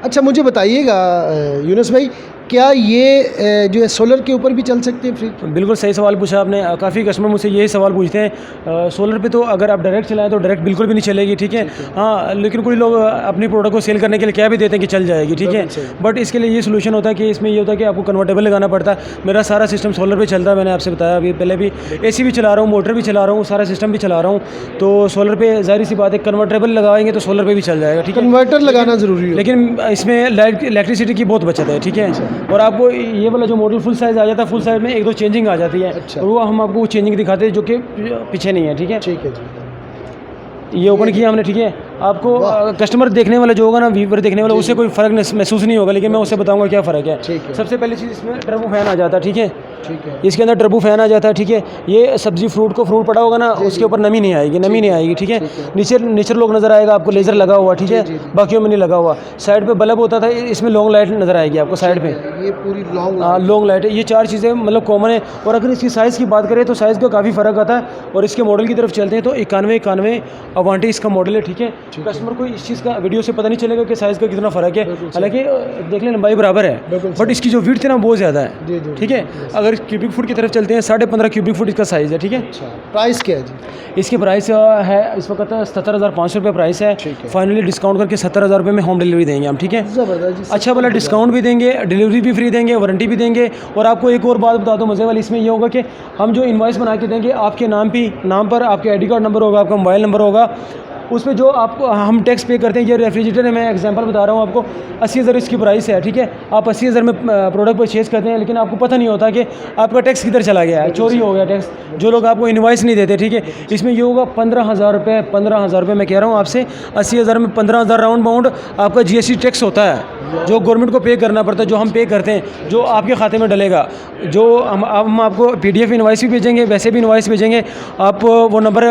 अच्छा मुझे बताइएगा यूनुस भाई, क्या ये जो है सोलर के ऊपर भी चल सकते हैं फ्रिज? बिल्कुल सही सवाल पूछा आपने। काफ़ी कस्टमर मुझसे यही सवाल पूछते हैं। सोलर पे तो अगर आप डायरेक्ट चलाएं तो डायरेक्ट बिल्कुल भी नहीं चलेगी, ठीक है। हाँ, लेकिन कुछ लोग अपनी प्रोडक्ट को सेल करने के लिए क्या भी देते हैं कि चल जाएगी, ठीक है। बट इसके लिए ये सोल्यूशन होता है कि इसमें ये होता है कि आपको कन्वर्टेबल लगाना पड़ता है। मेरा सारा सिस्टम सोलर पर चलता है, मैंने आपसे बताया अभी पहले भी। AC भी चला रहा हूँ, मोटर भी चला रहा हूँ, सारा सिस्टम भी चला रहा हूँ। तो सोलर पर ज़ाहिर सी बात है कन्वर्टेबल लगाएंगे तो सोलर पर भी चल जाएगा, ठीक है। कन्वर्टर लगाना ज़रूरी है, लेकिन इसमें इलेक्ट्रिसिटी की बहुत बचत है, ठीक है। और आपको ये वाला जो मॉडल फुल साइज़ आ जाता है, फुल साइज़ में 1-2 चेंजिंग आ जाती है। अच्छा। और वो हम आपको चेंजिंग दिखाते हैं जो कि पीछे नहीं है, ठीक है। ठीक है जी। ये ओपन किया हमने, ठीक है। आपको कस्टमर देखने वाला जो होगा ना, व्यूवर देखने वाला, उससे कोई फ़र्क महसूस नहीं होगा, लेकिन मैं उससे बताऊंगा क्या फ़र्क है। सबसे पहली चीज़ इसमें टर्बो फैन आ जाता है, ठीक है। इसके अंदर टर्बो फैन आ जाता है, ठीक है। ये सब्जी फ्रूट पड़ा होगा ना, उसके ऊपर नमी नहीं आएगी, ठीक है। नीचे लोग नज़र आएगा आपको, लेज़र लगा हुआ, ठीक है, बाकियों में नहीं लगा हुआ। साइड पे बल्ब होता था, इसमें लॉन्ग लाइट नज़र आएगी आपको साइड पे, ये पूरी लॉन्ग लाइट है। ये 4 चीज़ें मतलब कॉमन है। और अगर इसकी साइज़ की बात करें तो साइज़ का काफ़ी फ़र्क आता है। और इसके मॉडल की तरफ चलते हैं तो 91 अवांटी इसका मॉडल है, ठीक है। कस्टमर को इस चीज़ का वीडियो से पता नहीं चलेगा कि साइज़ का कितना फ़र्क है, हालांकि देख लें लंबाई बराबर है, बट इसकी जो विड्थ है ना बहुत ज़्यादा है, ठीक है। अगर क्यूबिक फुट की तरफ चलते हैं, 15.5 क्यूबिक फुट इसका साइज़ है, ठीक है। प्राइस क्या है जी? इसकी प्राइस है इस वक्त 77,500 रुपये प्राइस है। फाइनली डिस्काउंट करके 70,000 रुपये में होम डिलीवरी देंगे हम, ठीक है। अच्छा वाला डिस्काउंट भी देंगे, डिलीवरी भी फ्री देंगे, वारंटी भी देंगे। और आपको एक और बात बता दो मज़े वाली, इसमें ये होगा कि हम जो इनवॉइस बना के देंगे आपके नाम पर आपके आईडी कार्ड नंबर होगा, आपका मोबाइल नंबर होगा, उसमें जो आप हम टैक्स पे करते हैं। ये रेफ्रिजरेटर है, मैं एग्जांपल बता रहा हूँ आपको, 80,000 इसकी प्राइस है, ठीक है। आप 80,000 में प्रोडक्ट परचेज़ करते हैं, लेकिन आपको पता नहीं होता कि आपका टैक्स किधर चला गया है, चोरी हो गया टैक्स, जो लोग आपको इनवॉइस नहीं देते, ठीक है। इसमें ये होगा 15,000 रुपये, 15,000 रुपये मैं कह रहा हूँ आपसे, 80,000 में 15,000 राउंड बाउंड आपका GST टैक्स होता है, जो गवर्नमेंट को पे करना पड़ता है, जो हम पे करते हैं, जो आपके खाते में डलेगा। जो हम आपको PDF इनवॉइस भी भेजेंगे, वैसे भी इनवॉइस भेजेंगे। आप वो नंबर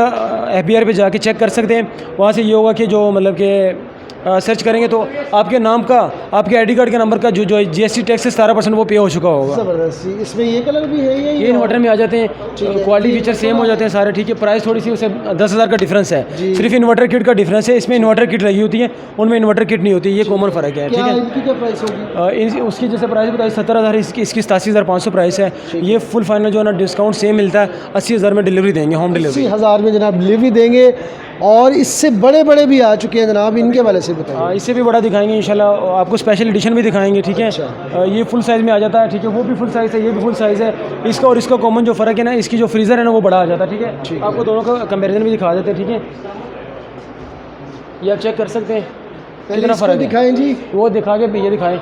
FBR पे जाके चेक कर सकते हैं। वहाँ से ये होगा कि जो मतलब कि सर्च करेंगे तो आपके नाम का, आपके आईडी कार्ड के नंबर का जो GST टैक्स है 17% वो पे हो चुका होगा। ज़बरदस्त। इसमें ये कलर भी है, ये इन्वर्टर में आ जाते हैं, क्वालिटी फीचर सेम हो जाते हैं सारे, ठीक है। प्राइस थोड़ी सी उससे 10,000 का डिफरेंस है, सिर्फ इन्वर्टर किट का डिफरेंस है। इसमें इन्वर्टर किट लगी होती है, उनमें इन्वर्टर किट नहीं होती, ये कॉमन फ़र्क है, ठीक है। इनकी क्या प्राइस होगी? उसकी जैसे प्राइस बताई 70,000, इसकी 87,500 प्राइस है। ये फुल फाइनल जो है ना डिस्काउंट सेम मिलता है, 80,000 में डिलीवरी देंगे, होम डिलीवरी 80,000 में जनाब डिलीवरी देंगे। और इससे बड़े भी आ चुके हैं जनाब, इनके वाले से बताइए। इससे भी बड़ा दिखाएंगे इंशाल्लाह, आपको स्पेशल एडिशन भी दिखाएंगे, ठीक है। ये फुल साइज़ में आ जाता है, ठीक है। वो भी फुल साइज़ है, ये भी फुल साइज़ है। इसका और इसका कॉमन जो फ़र्क है ना, इसकी जो फ्रीज़र है ना वो बड़ा आ जाता है, ठीक है। आपको दोनों का कंपैरिजन भी दिखा देते हैं, ठीक है। ये आप चेक कर सकते हैं कितना फ़र्क दिखाएं जी, वो दिखा के ये दिखाएं।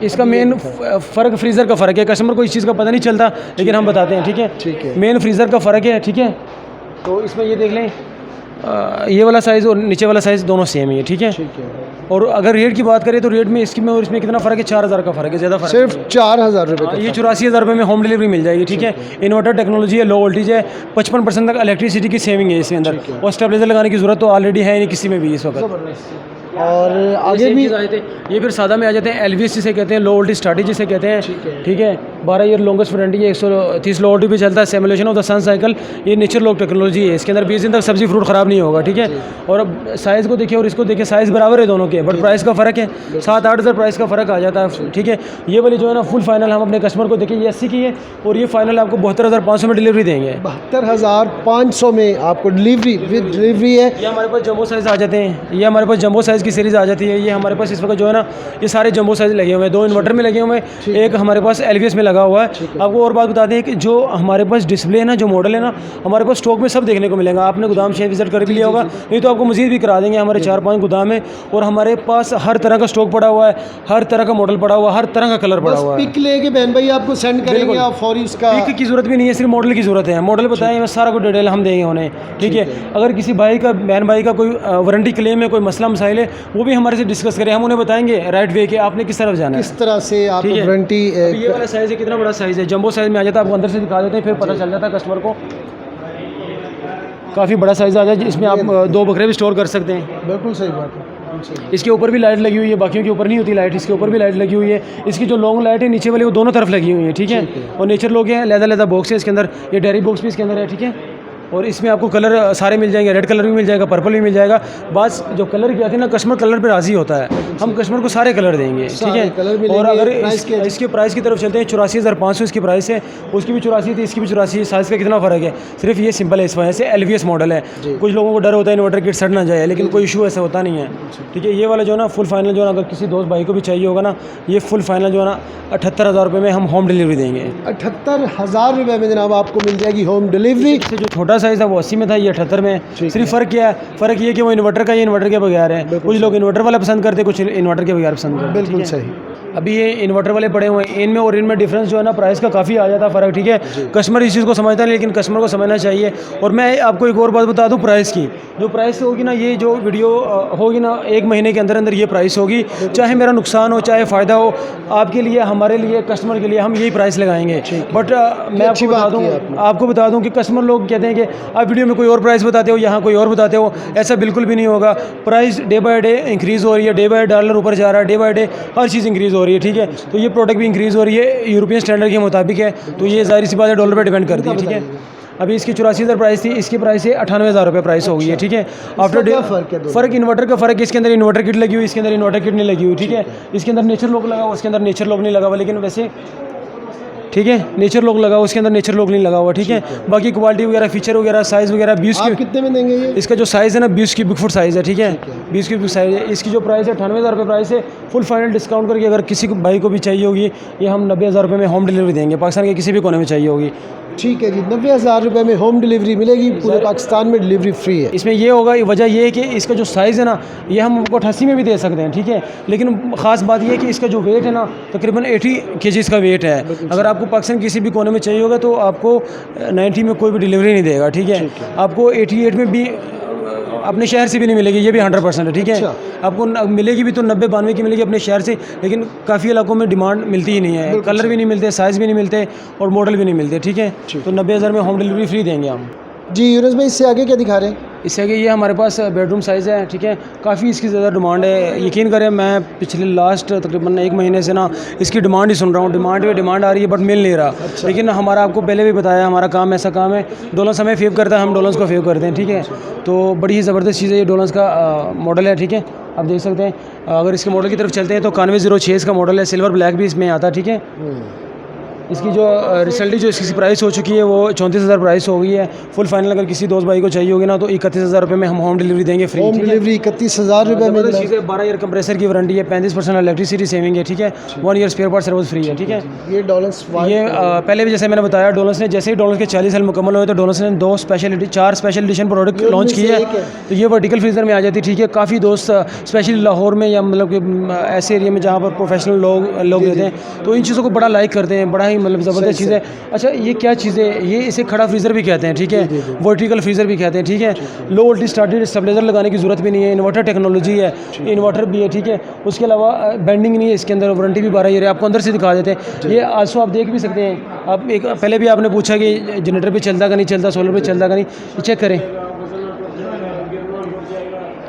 इसका मेन फ़र्क फ्रीज़र का फ़र्क है। कस्टमर को इस चीज़ का पता नहीं चलता, लेकिन हम बताते हैं, ठीक है। मेन फ्रीज़र का फ़र्क है, ठीक है। तो इसमें ये देख लें, ये वाला साइज़ और नीचे वाला साइज़ दोनों सेम ही है, ठीक है। और अगर रेट की बात करें तो रेट में इसकी में और इसमें कितना फ़र्क है, 4,000 का फ़र्क है, ज़्यादा फ़र्क सिर्फ 4,000 रुपये। ये 84,000 रुपये में होम डिलीवरी मिल जाएगी, ठीक है। इन्वर्टर टेक्नोलॉजी है, लो वोल्टेज है, 55% तक इलेक्ट्रिसिटी की सेविंग है इसके अंदर। और स्टेबलाइजर लगाने की ज़रूरत तो ऑलरेडी है नहीं किसी में भी इस वक्त। और आगे भी आए थे, ये फिर सादा में आ जाते हैं, LVS जिसे कहते हैं, लो वोल्टेज स्टार्टिंग जिसे कहते हैं, ठीक है। 12 ईयर लॉन्गेस्ट वारंटी है, 130 लो वोल्टेज भी चलता है। Simulation of the sun cycle, ये नेचर लॉक टेक्नोलॉजी है। इसके अंदर 20 दिन तक सब्जी फ्रूट ख़राब नहीं होगा, ठीक है। और अब साइज़ को देखिए और इसको देखिए, साइज़ बराबर है दोनों के, बट प्राइस का फ़र्क है, 7-8 हज़ार प्राइस का फ़र्क आ जाता है, ठीक है। ये वाली जो है ना फुल फाइनल हम अपने कस्टमर को देखिए, ये 80 की है और ये फाइनल आपको 72,500 में डिलीवरी देंगे। 72,500 में आपको डिलीवरी विद डिलीवरी है। ये हमारे पास जंबो साइज़ आ जाते हैं, ये हमारे पास जंबो साइज़ की सीरीज़ आ जाती है। ये हमारे पास इस वक्त जो है ना ये सारे जंबो साइज़ लगे हुए हैं, 2 इन्वर्टर में लगे हुए हैं, एक हमारे पास LVS में लगा हुआ है। आपको और बात बता दें कि जो हमारे पास डिस्प्ले है ना, जो मॉडल है ना, हमारे पास स्टॉक में सब देखने को मिलेगा। आपने गोदाम शेयर विजिट कर भी लिया होगा, नहीं तो आपको मज़ीद भी करा देंगे। हमारे 4-5 गोदाम है और हमारे पास हर तरह का स्टॉक पड़ा हुआ है, हर तरह का मॉडल पड़ा हुआ है, हर तरह का कलर पड़ा हुआ है। पिक लेके बहन भाई आपको सेंड करेंगे, आप फौरी उसका पिक की ज़रूरत भी नहीं है, सिर्फ मॉडल की ज़रूरत है। मॉडल बताएं, मैं सारा कुछ डिटेल हम देंगे उन्हें, ठीक है। अगर किसी भाई का, बहन भाई का कोई वारंटी क्लेम है, कोई मसला मसाइल है, वो भी हमारे से डिस्कस करें, हम उन्हें बताएंगे राइट वे के आपने किस तरफ जाना है, किस तरह से आप वारंटी। ये वाला साइज़ है, कितना बड़ा साइज़ है, जंबो साइज़ में आ जाता है। आपको अंदर से दिखा देते हैं, फिर पता चल जाता है कस्टमर को। काफ़ी बड़ा साइज़ आ जाए, इसमें आप 2 बकरे भी स्टोर कर सकते हैं। बिल्कुल सही बात है। इसके ऊपर भी लाइट लगी हुई है, बाकियों के ऊपर नहीं होती लाइट, इसके ऊपर भी लाइट लगी हुई है। इसकी जो लॉन्ग लाइट है नीचे वाली वो दोनों तरफ लगी हुई है, ठीक है। और नेचर लोग हैं, लैदा बॉक्स है इसके अंदर, ये डेयरी बॉक्स भी इसके अंदर है, ठीक है। और इसमें आपको कलर सारे मिल जाएंगे, रेड कलर भी मिल जाएगा, पर्पल भी मिल जाएगा। बस जो कलर की आती है ना, कस्टमर कलर पे राज़ी होता है, हम कस्टमर को सारे कलर देंगे, ठीक है। और अगर इसके प्राइस की तरफ चलते हैं, 84,500 इसकी प्राइस है। उसकी भी 84 थी, इसकी भी 84। साइज़ का कितना फ़र्क है, सिर्फ ये सिंपल है, इस वजह से LVS मॉडल है। कुछ लोगों को डर होता है इन्वर्टर किट सड़ ना जाए, लेकिन कोई इशू ऐसा होता नहीं है, ठीक है। ये वाला जो है ना फुल फाइनल जो है ना, अगर किसी दोस्त भाई को भी चाहिए होगा ना, ये फुल फाइनल जो है ना 78,000 रुपये में हम होम डिलीवरी देंगे। 78,000 रुपये में जनाब आपको मिल जाएगी होम डिलीवरी। जो छोटा साइज़ है वो 80 में था, ये 78 में। सिर्फ फ़र्क क्या है, फ़र्क ये कि वो इन्वर्टर का, ये इन्वर्टर के बगैर है। कुछ लोग इन्वर्टर वाला पसंद करते, कुछ इन्वर्टर के बगैर पसंद करते। बिल्कुल सही। अभी ये इन्वर्टर वाले पड़े हुए हैं, इनमें और इनमें डिफरेंस जो है ना प्राइस का काफ़ी आ जाता है फ़र्क, ठीक है। कस्टमर इस चीज़ को समझता है, लेकिन कस्टमर को समझना चाहिए। और मैं आपको एक और बात बता दूं प्राइस की, जो प्राइस होगी ना, ये जो वीडियो होगी ना, 1 महीने के अंदर अंदर ये प्राइस होगी। चाहे मेरा नुकसान हो चाहे फ़ायदा हो, आपके लिए, हमारे लिए, कस्टमर के लिए हम यही प्राइस लगाएंगे। बट मैं आपको बता दूँ कि कस्टमर लोग कहते हैं कि आप वीडियो में कोई और प्राइस बताते हो, यहाँ कोई और बताते हो। ऐसा बिल्कुल भी नहीं होगा। Price day by day increase हो रही है, डे बाय डॉलर ऊपर जा रहा है, day by day her cheese increase हो रही है, ठीक है। तो ये प्रोडक्ट भी इंक्रीज़ हो रही है यूरोपियन स्टैंडर्ड के मुताबिक है, तो ये ज़ाहिर सी बात है डॉलर पे डिपेंड करती है, ठीक है। अभी इसकी 84,000 प्राइस थी, इसकी प्राइस है 98,000 रुपये प्राइस हो गई है, ठीक है। आफ्टर डे फ़र्क इन्वर्टर का फ़र्क, इसके अंदर इन्वर्टर किट लगी हुई, इसके अंदर इन्वर्टर किट नहीं लगी हुई, ठीक है। इसके अंदर नेचर लॉक लगा हुआ, उसके अंदर नेचर लॉक नहीं लगा हुआ, लेकिन वैसे ठीक है नेचर लॉक लगा हुआ, उसके अंदर नेचर लॉक नहीं लगा हुआ, ठीक है। बाकी क्वालिटी वगैरह, फीचर वगैरह, साइज़ वगैरह 20 की कितने में देंगे ये? इसका जो साइज़ है ना 20 क्यूबिक फुट साइज़ है, ठीक है। 20 क्यूबिक साइज़ है। इसकी जो प्राइस है 98,000 रुपये प्राइस है। फुल फाइनल डिस्काउंट करके अगर किसी को भाई को भी चाहिए होगी, ये हम 90,000 रुपये में होम डिलीवरी देंगे, पाकिस्तान के किसी भी कोने में चाहिए होगी। ठीक है जी, 90,000 रुपये में होम डिलीवरी मिलेगी, पूरे पाकिस्तान में डिलीवरी फ्री है। इसमें ये होगा, वजह ये है कि इसका जो साइज़ है ना, ये हम आपको 88 में भी दे सकते हैं, ठीक है। लेकिन ख़ास बात ये है कि इसका जो वेट है ना, तकरीबन 80 kg का वेट है। अगर आपको पाकिस्तान किसी भी कोने में चाहिए होगा तो आपको 90 में कोई भी डिलीवरी नहीं देगा, ठीक है। आपको 88 में भी अपने शहर से भी नहीं मिलेगी, ये भी 100% है, ठीक है। आपको मिलेगी भी तो 90-92 की मिलेगी अपने शहर से, लेकिन काफ़ी इलाकों में डिमांड मिलती ही नहीं है, कलर भी नहीं मिलते, साइज़ भी नहीं मिलते और मॉडल भी नहीं मिलते, ठीक है। तो 90,000 में होम डिलीवरी फ्री देंगे हम। जी यूनुस भाई, इससे आगे क्या दिखा रहे हैं? इससे आगे ये हमारे पास बेडरूम साइज़ है, ठीक है। काफ़ी इसकी ज़्यादा डिमांड है, यकीन करें मैं पिछले लास्ट तकरीबन 1 महीने से ना इसकी डिमांड ही सुन रहा हूँ। डिमांड पे डिमांड आ रही है बट मिल नहीं रहा। लेकिन हमारा आपको पहले भी बताया, हमारा काम ऐसा काम है, डॉलर्स हमें फेव करता है, हम डॉलर्स को फेव करते हैं, ठीक है। तो बड़ी ही ज़बरदस्त चीज़ है ये, डॉलर्स का मॉडल है, ठीक है। आप देख सकते हैं। अगर इसके मॉडल की तरफ चलते हैं तो 9106 इसका मॉडल है, सिल्वर ब्लैक भी इसमें आता है, ठीक है। इसकी जो रिसेंटली जो इसकी प्राइस हो चुकी है वो 34,000 प्राइस हो गई है। फुल फाइनल अगर किसी दोस्त भाई को चाहिए होगी ना तो 31,000 रुपये में हम होम डिलीवरी देंगे फ्री। होम डिलीवरी 31,000 रुपये में। 12 ईयर कंप्रेसर की वारंटी है, 35% इलेक्ट्रिसिटी सेविंग है, ठीक है। 1 year spare part service free है, ठीक है। ये डॉलर्स, ये पहले भी जैसे मैंने बताया, डॉलर्स ने जैसे ही डॉलर्स के 40 साल मुकम्मल हुए तो डॉलर्स ने 4 स्पेशल एडिशन प्रोडक्ट लॉन्च किए है। तो ये वर्टिकल फ्रीजर में आ जाती है, ठीक है। काफ़ी दोस्त स्पेशली लाहौर में या मतलब कि ऐसे एरिया में जहाँ पर प्रोफेशनल लोग रहते हैं तो इन चीज़ों को बड़ा लाइक करते हैं, बड़ा ही मतलब ज़बरदस्त चीज़ है। अच्छा, ये क्या चीज़ है? ये इसे खड़ा फ्रीज़र भी कहते हैं, ठीक है। वर्टिकल फ्रीज़र भी कहते हैं, ठीक है। लो वोल्टेज स्टार्टेड स्टेबलाइजर लगाने की ज़रूरत भी नहीं है, इन्वर्टर टेक्नोलॉजी है, इन्वर्टर भी है, ठीक है। उसके अलावा बेंडिंग नहीं है इसके अंदर, वारंटी भी 12 ईयर है। आपको अंदर से दिखा देते हैं। ये आंसू आप देख भी सकते हैं। आप एक पहले भी आपने पूछा कि जनरेटर पे चलता का नहीं चलता, सोलर पे चलता का नहीं, चेक करें।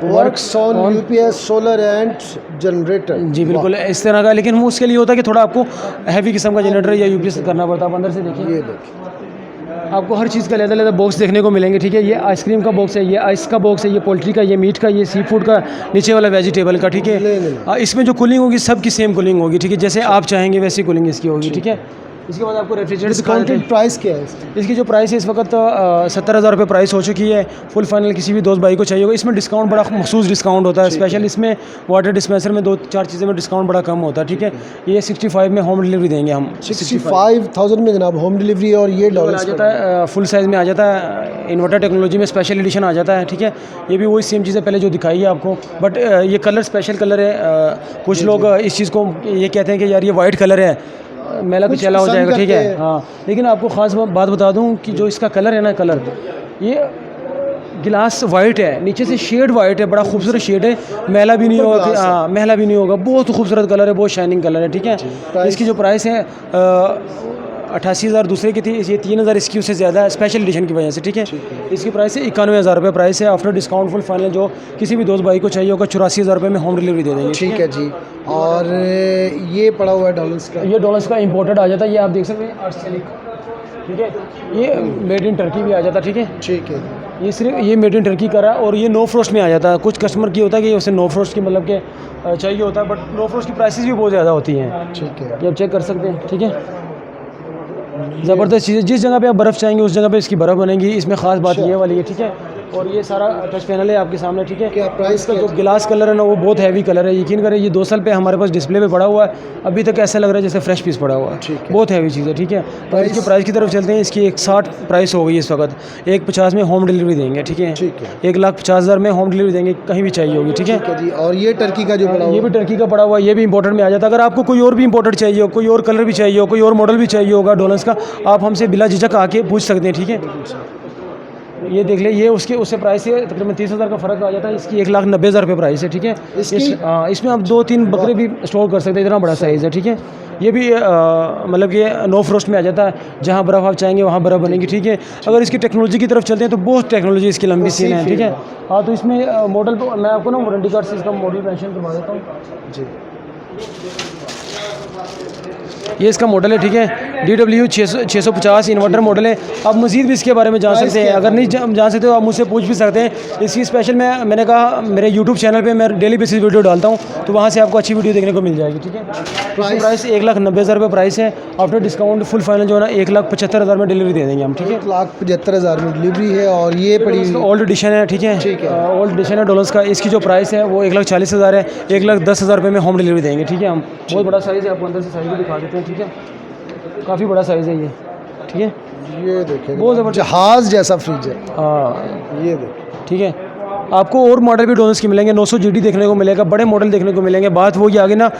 Works on UPS solar and generator. जी बिल्कुल इस तरह का, लेकिन वो उसके लिए होता है कि थोड़ा आपको हैवी किस्म का जनरेटर या यूपीएस करना पड़ता है। आप अंदर से देखिए, ये देखिए आपको हर चीज़ का अलग-अलग बॉक्स देखने को मिलेंगे, ठीक है। ये आइसक्रीम का बॉक्स है, ये आइस का बॉक्स है, ये पोल्ट्री का, ये मीट का, ये सी फूड का, नीचे वाला वेजिटेबल का, ठीक है। इसमें जो कूलिंग होगी सबकी सेम कूलिंग होगी, ठीक है। जैसे आप चाहेंगे वैसी कूलिंग इसकी होगी, ठीक है। इसके बाद आपको रेफ्रिजरेटर डिस्काउंटेड प्राइस क्या है इसकी? जो प्राइस है इस वक्त 70,000 रुपये प्राइस हो चुकी है। फुल फाइनल किसी भी दोस्त भाई को चाहिए होगा, इसमें डिस्काउंट बड़ा मखसूस डिस्काउंट होता है। स्पेशल इसमें वाटर डिस्पेंसर में 2-4 चीज़ें में डिस्काउंट बड़ा कम होता है, ठीक है। ये 65 में होम डिलीवरी देंगे हम। 65,000 में जनाब होम डिलीवरी, और ये डॉलर आ जाता है फुल साइज़ में आ जाता है, इन्वर्टर टेक्नोलॉजी में स्पेशल एडिशन आ जाता है, ठीक है। ये भी वही सेम चीज़ है पहले जो दिखाई है आपको, बट ये कलर स्पेशल कलर है। कुछ लोग इस चीज़ को ये कहते हैं कि यार ये वाइट कलर है, मेला कुचैला हो जाएगा, ठीक है। हाँ, लेकिन आपको ख़ास बात बता दूं कि जो इसका कलर है ना, कलर ये गिलास वाइट है, नीचे से शेड वाइट है, बड़ा खूबसूरत शेड है, मैला भी नहीं होगा। हाँ, मैला भी नहीं होगा, बहुत खूबसूरत कलर है, बहुत शाइनिंग कलर है, ठीक है। इसकी जो प्राइस है 88,000 दूसरे की थी, ये 3,000 इसकी उससे ज़्यादा है स्पेशल एडिशन की वजह से, ठीक है। इसकी प्राइस है 91,000 रुपये प्राइस है। आफ्टर डिस्काउंट फुल फाइनल जो किसी भी दोस्त भाई को चाहिए होगा 84,000 रुपये में होम डिलीवरी दे देंगे, ठीक है जी। और ये पड़ा हुआ है डॉलर्स का, ये डॉलर्स का इंपोर्टेड आ जाता है, ये आप देख सकते हैं आर्सेनिक, ठीक है। ये मेड इन टर्की भी आ जाता है, ठीक है, ठीक है। ये सिर्फ ये मेड इन टर्की का रहा है, और ये नो फ्रोस्ट में आ जाता है। कुछ कस्टमर की होता है कि उसे नो फ्रोस्ट की मतलब के चाहिए होता है, बट नो फ्रोस्ट की प्राइसेस भी बहुत ज़्यादा होती हैं, ठीक है। ये आप चेक कर सकते हैं, ठीक है। ज़बरदस्त चीज़ है, जिस जगह पे आप बर्फ़ चाहेंगे उस जगह पे इसकी बर्फ़ बनेगी। इसमें ख़ास बात ये वाली है, ठीक है। और ये सारा टच पैनल है आपके सामने, ठीक है। क्या प्राइस इसका जो गिलास कलर है ना वो बहुत हैवी कलर है, यकीन करें ये 2 साल पे हमारे पास डिस्प्ले पे पड़ा हुआ है, अभी तक ऐसा लग रहा है जैसे फ्रेश पीस पड़ा हुआ है, ठीक है। बहुत हैवी चीज़ है, ठीक है। और इसके प्राइस की तरफ चलते हैं। इसकी 160 प्राइस हो गई है इस वक्त, 150 में होम डिलीवरी देंगे, ठीक है। ठीक है। 1,50,000 में होम डिलीवरी देंगे, कहीं भी चाहिए होगी, ठीक है। ठीक है जी। और ये टर्की का जो पड़ा हुआ ये भी टर्की का पड़ा हुआ है, ये भी इंपोर्टेड में आ जाता है। अगर आपको कोई और भी इंपोर्टेड चाहिए हो, कोई और कलर भी चाहिए हो, कोई और मॉडल भी चाहिए होगा डोलन्स का, आप हमसे बिला झिझक आके पूछ सकते हैं, ठीक है। ये देख ले, ये उससे प्राइस है तकरीबन 30,000 का फ़र्क आ जाता है। इसकी 1,90,000 रुपये प्राइस है, ठीक है। इसमें आप 2-3 बकरे भी स्टोर कर सकते हैं, इतना बड़ा साइज़ है, ठीक है। ये भी मतलब कि नो फ्रोस्ट में आ जाता है, जहाँ बर्फ़ आप चाहेंगे वहाँ बर्फ़ बनेगी, ठीक है। अगर इसकी टेक्नोलॉजी की तरफ चलते हैं तो बहुत टेक्नोलॉजी इसकी लंबी सीन है, ठीक है। हाँ, तो इसमें मॉडल मैं आपको ना वारंटी कार्ड से इसका मॉडल मेंशन करवा देता हूँ जी। ये इसका मॉडल है, ठीक है। DW 650 इन्वर्टर मॉडल है। आप मज़ीद भी इसके बारे में जान सकते हैं, अगर नहीं जान सकते तो आप मुझसे पूछ भी सकते हैं। इसकी स्पेशल मैंने कहा मेरे YouTube चैनल पे मैं डेली बेसिस वीडियो डालता हूँ, तो वहाँ से आपको अच्छी वीडियो देखने को मिल जाएगी, ठीक है। इसकी प्राइस 1,90,000 रुपये प्राइस है। आफ्टर डिस्काउंट फुल फाइनल जो है ना 1,75,000 में डिलीवरी दे देंगे हम, ठीक है। 1,75,000 में डिलीवरी है। और ये पड़ी ओल्ड एडिशन है, ठीक है। ठीक है। ओल्ड एडिशन है डॉलर्स का। इसकी जो प्राइस है वो 1,40,000 है, 1,10,000 रुपये में होम डिलीवरी देंगे, ठीक है। हम बहुत बड़ा साइज़ है, आपको अंदर से साइज़ भी दिखा देते हैं, ठीक है। काफ़ी बड़ा साइज़ है ये, ठीक है। ये देखिए बहुत ज़बरदस्त जहाज़ जैसा फ्रिज है। हाँ, ये देखिए, ठीक है। आपको और मॉडल भी डोनर्स के मिलेंगे, 900 GT देखने को मिलेगा, बड़े मॉडल देखने को मिलेंगे। बात वो ये आगे ना,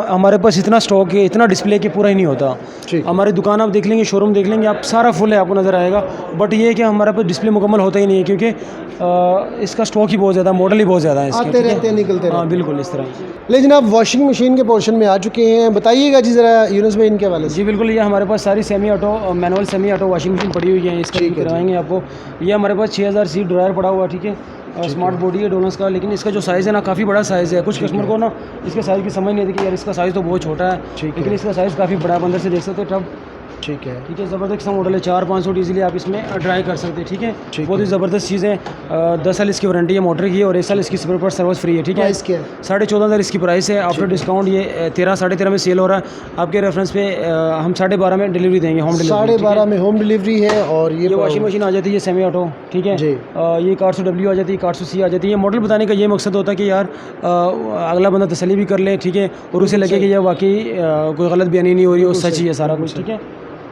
हमारे पास इतना स्टॉक है, इतना डिस्प्ले के पूरा ही नहीं होता। ठीक। हमारी दुकान आप देख लेंगे, शोरूम देख लेंगे आप, सारा फुल है, आपको नज़र आएगा। बट ये है कि हमारे पास डिस्प्ले मुकम्मल होता ही नहीं है, क्योंकि इसका स्टॉक ही बहुत ज़्यादा, मॉडल ही बहुत ज़्यादा है इसके, आते ठीक है? रहते हैं, निकलते रहते हाँ, हैं। बिल्कुल इस तरह। ले जनाब, वॉशिंग मशीन के पोर्शन में आ चुके हैं, बताइएगा जी ज़रा यूनुस भाई इनके वाले से। जी बिल्कुल, ये हमारे पास सारी semi auto, manual semi auto washing machine पड़ी हुई है, इसका ठीक है, करवाएंगे आपको। ये हमारे पास 6,000 सीट ड्रायर पड़ा हुआ है, ठीक है। स्मार्ट बॉडी है डोनर्स का, लेकिन इसका जो साइज़ है ना काफ़ी बड़ा साइज़ है। कुछ कस्टमर को ना इसके साइज़ की समझ नहीं आती कि यार इसका साइज़ तो बहुत छोटा है, लेकिन इसका साइज़ काफ़ी बड़ा है, आप अंदर से देख सकते हैं टब, ठीक है। ठीक है। ज़बरदस्त सा मॉडल है, 400-500 ईजिली आप इसमें ड्राई कर सकते हैं, ठीक है। बहुत ही ज़बरदस्त चीज़ है। 10 साल इसकी वारंटी है मोटर की, और 1 साल इसकी स्पेयर पार्ट सर्विस फ्री है, ठीक है। प्राइस क्या है? 14,500 इसकी प्राइस है। आफ्टर डिस्काउंट ये 13-13.5 में सेल हो रहा है। आपके रेफरेंस पे हम 12.5 में डिलीवरी देंगे, होम डिलीवरी 12.5 में होम डिलीवरी है। और ये वॉशिंग मशीन आ जाती है सेमी ऑटो, ठीक है। जी। ये 400W आ जाती है, 400C आ जाती है। ये मॉडल बताने का ये मकसद होता है कि यार अगला बंदा तसल्ली भी कर ले, ठीक है, और उसे लगे कि यह वाकई कोई गलत बयानी नहीं हो रही, और सच ही है सारा कुछ, ठीक है।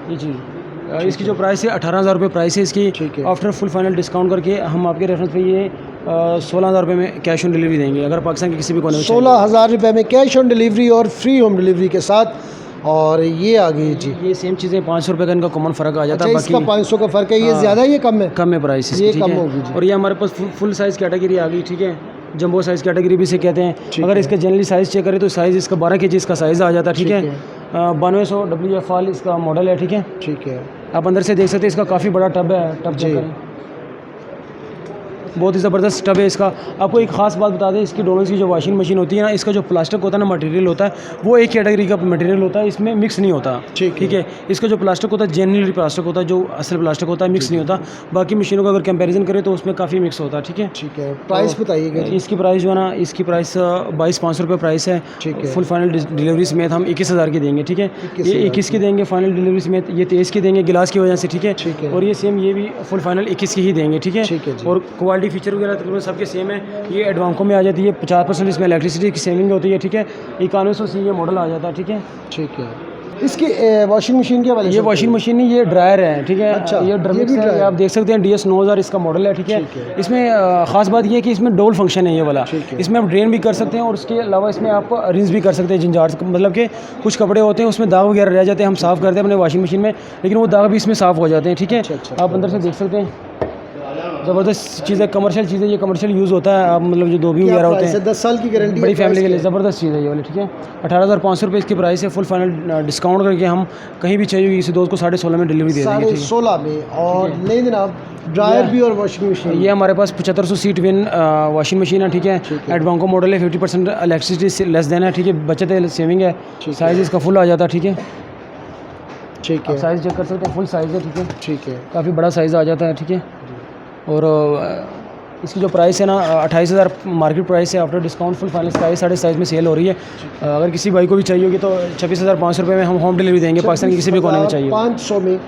ये चीज़ इसकी जो प्राइस है 18,000 रुपये प्राइस है इसकी। ठीक है। आफ्टर फुल फाइनल डिस्काउंट करके हम आपके रेफरेंस पे ये 16,000 रुपये में कैश ऑन डिलीवरी देंगे, अगर पाकिस्तान के किसी भी कोने में 16,000 रुपये में कैश ऑन डिलीवरी और फ्री होम डिलीवरी के साथ। और ये आ गई जी, ये सेम चीज़ें 500 रुपये का इनका कॉमन फ़र्क आ जाता है। इसका 500 का फ़र्क है, ये ज़्यादा ये कम है? कम है प्राइस इसकी, ये ठीक कम है। होगी जी। और ये हमारे पास फुल साइज़ कैटेगरी आ गई, ठीक है। जंबो साइज़ कैटेगरी भी से कहते हैं। अगर इसके जनरली साइज़ चेक करें तो साइज़ इसका 12 kg इसका साइज़ आ जाता है, ठीक है। 9200 WFL इसका मॉडल है, ठीक है। ठीक है। आप अंदर से देख सकते हैं, इसका काफ़ी बड़ा टब है, टब चेक करें, बहुत ही ज़बरदस्त टब है इसका। आपको एक ख़ास बात बता दें, इसकी डोनर्स की जो वॉशिंग मशीन होती है ना, इसका जो प्लास्टिक होता है ना, मटेरियल होता है, वो एक कैटेगरी का मटेरियल होता है, इसमें मिक्स नहीं होता, ठीक है। इसका जो प्लास्टिक होता है जेन्युइन प्लास्टिक होता है, जो असल प्लास्टिक होता है, मिक्स नहीं होता। बाकी मशीनों का अगर कंपैरिजन करें तो उसमें काफ़ी मिक्स होता है, ठीक है। ठीक है। प्राइस बताइएगा। इसकी प्राइस जो है ना, इसकी प्राइस 22,500 रुपये प्राइस है, ठीक है। फुल फाइनल डिलीवरी समेत हम 21,000 की देंगे, ठीक है। ये 21 की देंगे फाइनल डिलीवरी समेत, ये 23 की देंगे गिलास की वजह से, ठीक है। और ये सेम ये भी फुल फाइनल 21 की ही देंगे, ठीक है। और क्वालिटी फीचर वगैरह तकरीबन सबके सेम है। ये एडवांको में आ जाती है, 50% इसमें इलेक्ट्रिसिटी की सेविंग होती है, ठीक है। 9100C ये मॉडल आ जाता है, ठीक है। ठीक है। इसकी वॉशिंग मशीन के वाले, ये वॉशिंग मशीन नहीं, ये ड्रायर है, ठीक है। अच्छा, ये ड्रमिक्स है, ये आप देख सकते हैं। DS 9000 इसका मॉडल है, ठीक है। इसमें ख़ास बात ये है कि इसमें डोल फंक्शन है ये वाला, इसमें आप ड्रेन भी कर सकते हैं, और उसके अलावा इसमें आप रिंस भी कर सकते हैं जिंजार, मतलब कि कुछ कपड़े होते हैं उसमें दाग वगैरह रह जाते हैं, हम साफ़ करते हैं अपने वॉशिंग मशीन में, लेकिन वो दाग भी इसमें साफ़ हो जाते हैं, ठीक है। आप अंदर से देख सकते हैं, ज़बरदस्त चीज़ है, कमर्शियल चीज़ है, ये कमर्शियल यूज़ होता है। आप मतलब जो धोबी वगैरह होते हैं, 10 साल की गारंटी, बड़ी फैमिली के लिए ज़बरदस्त चीज़ है ये वाली, ठीक है। 18,500 रुपये इसकी प्राइस है। फुल फाइनल डिस्काउंट करके हम कहीं भी चाहिए किसी दोस्त को 16.5 में डिलीवरी दे देंगे, 16.5 में। और ले जनाब, ड्रायर भी और वॉशिंग मशीन, ये हमारे पास 7500 सीट विन वॉशिंग मशीन है, ठीक है। एडवांको मॉडल है, 50% इलेक्ट्रिसिटी लेस देना है, ठीक है। बचत है, सेविंग है। साइज़ इसका फुल आ जाता है, ठीक है। ठीक है। साइज़ चेक कर सकते हैं, फुल साइज़ है, ठीक है। ठीक है। काफ़ी बड़ा साइज़ आ जाता है, ठीक है। और इसकी जो प्राइस है ना 28,000 मार्केट प्राइस है। After discount full final price 7.5 में सेल हो रही है। अगर किसी भाई को भी चाहिए होगी तो 26,500 रुपये में हम होम डिलीवरी देंगे, पाकिस्तान के किसी भी कोने में चाहिए। 500 में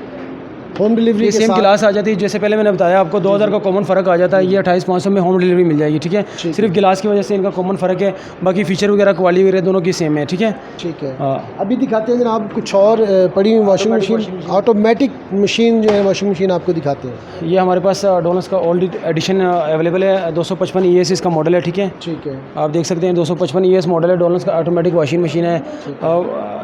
होम डिलीवरी ये के सेम साथ गिलास आ जाती है, जैसे पहले मैंने बताया आपको 2000 का कॉमन फ़र्क आ जाता है, ये 28,500 में होम डिलीवरी मिल जाएगी, ठीक है। सिर्फ गिलास की वजह से इनका कॉमन फ़र्क है, बाकी फीचर वगैरह क्वालिटी वगैरह दोनों की सेम है, ठीक है। ठीक है। हाँ। अभी दिखाते हैं जनाब कुछ और पड़ी हुई वॉशिंग मशीन, ऑटोमेटिक मशीन जो है वॉशिंग मशीन आपको दिखाते हैं। ये हमारे पास डोनस का ओल्ड एडिशन अवेलेबल है, 255 ES इसका मॉडल है, ठीक है। ठीक है। आप देख सकते हैं 255 ES मॉडल है, डोनस का ऑटोमेटिक वॉशिंग मशीन है।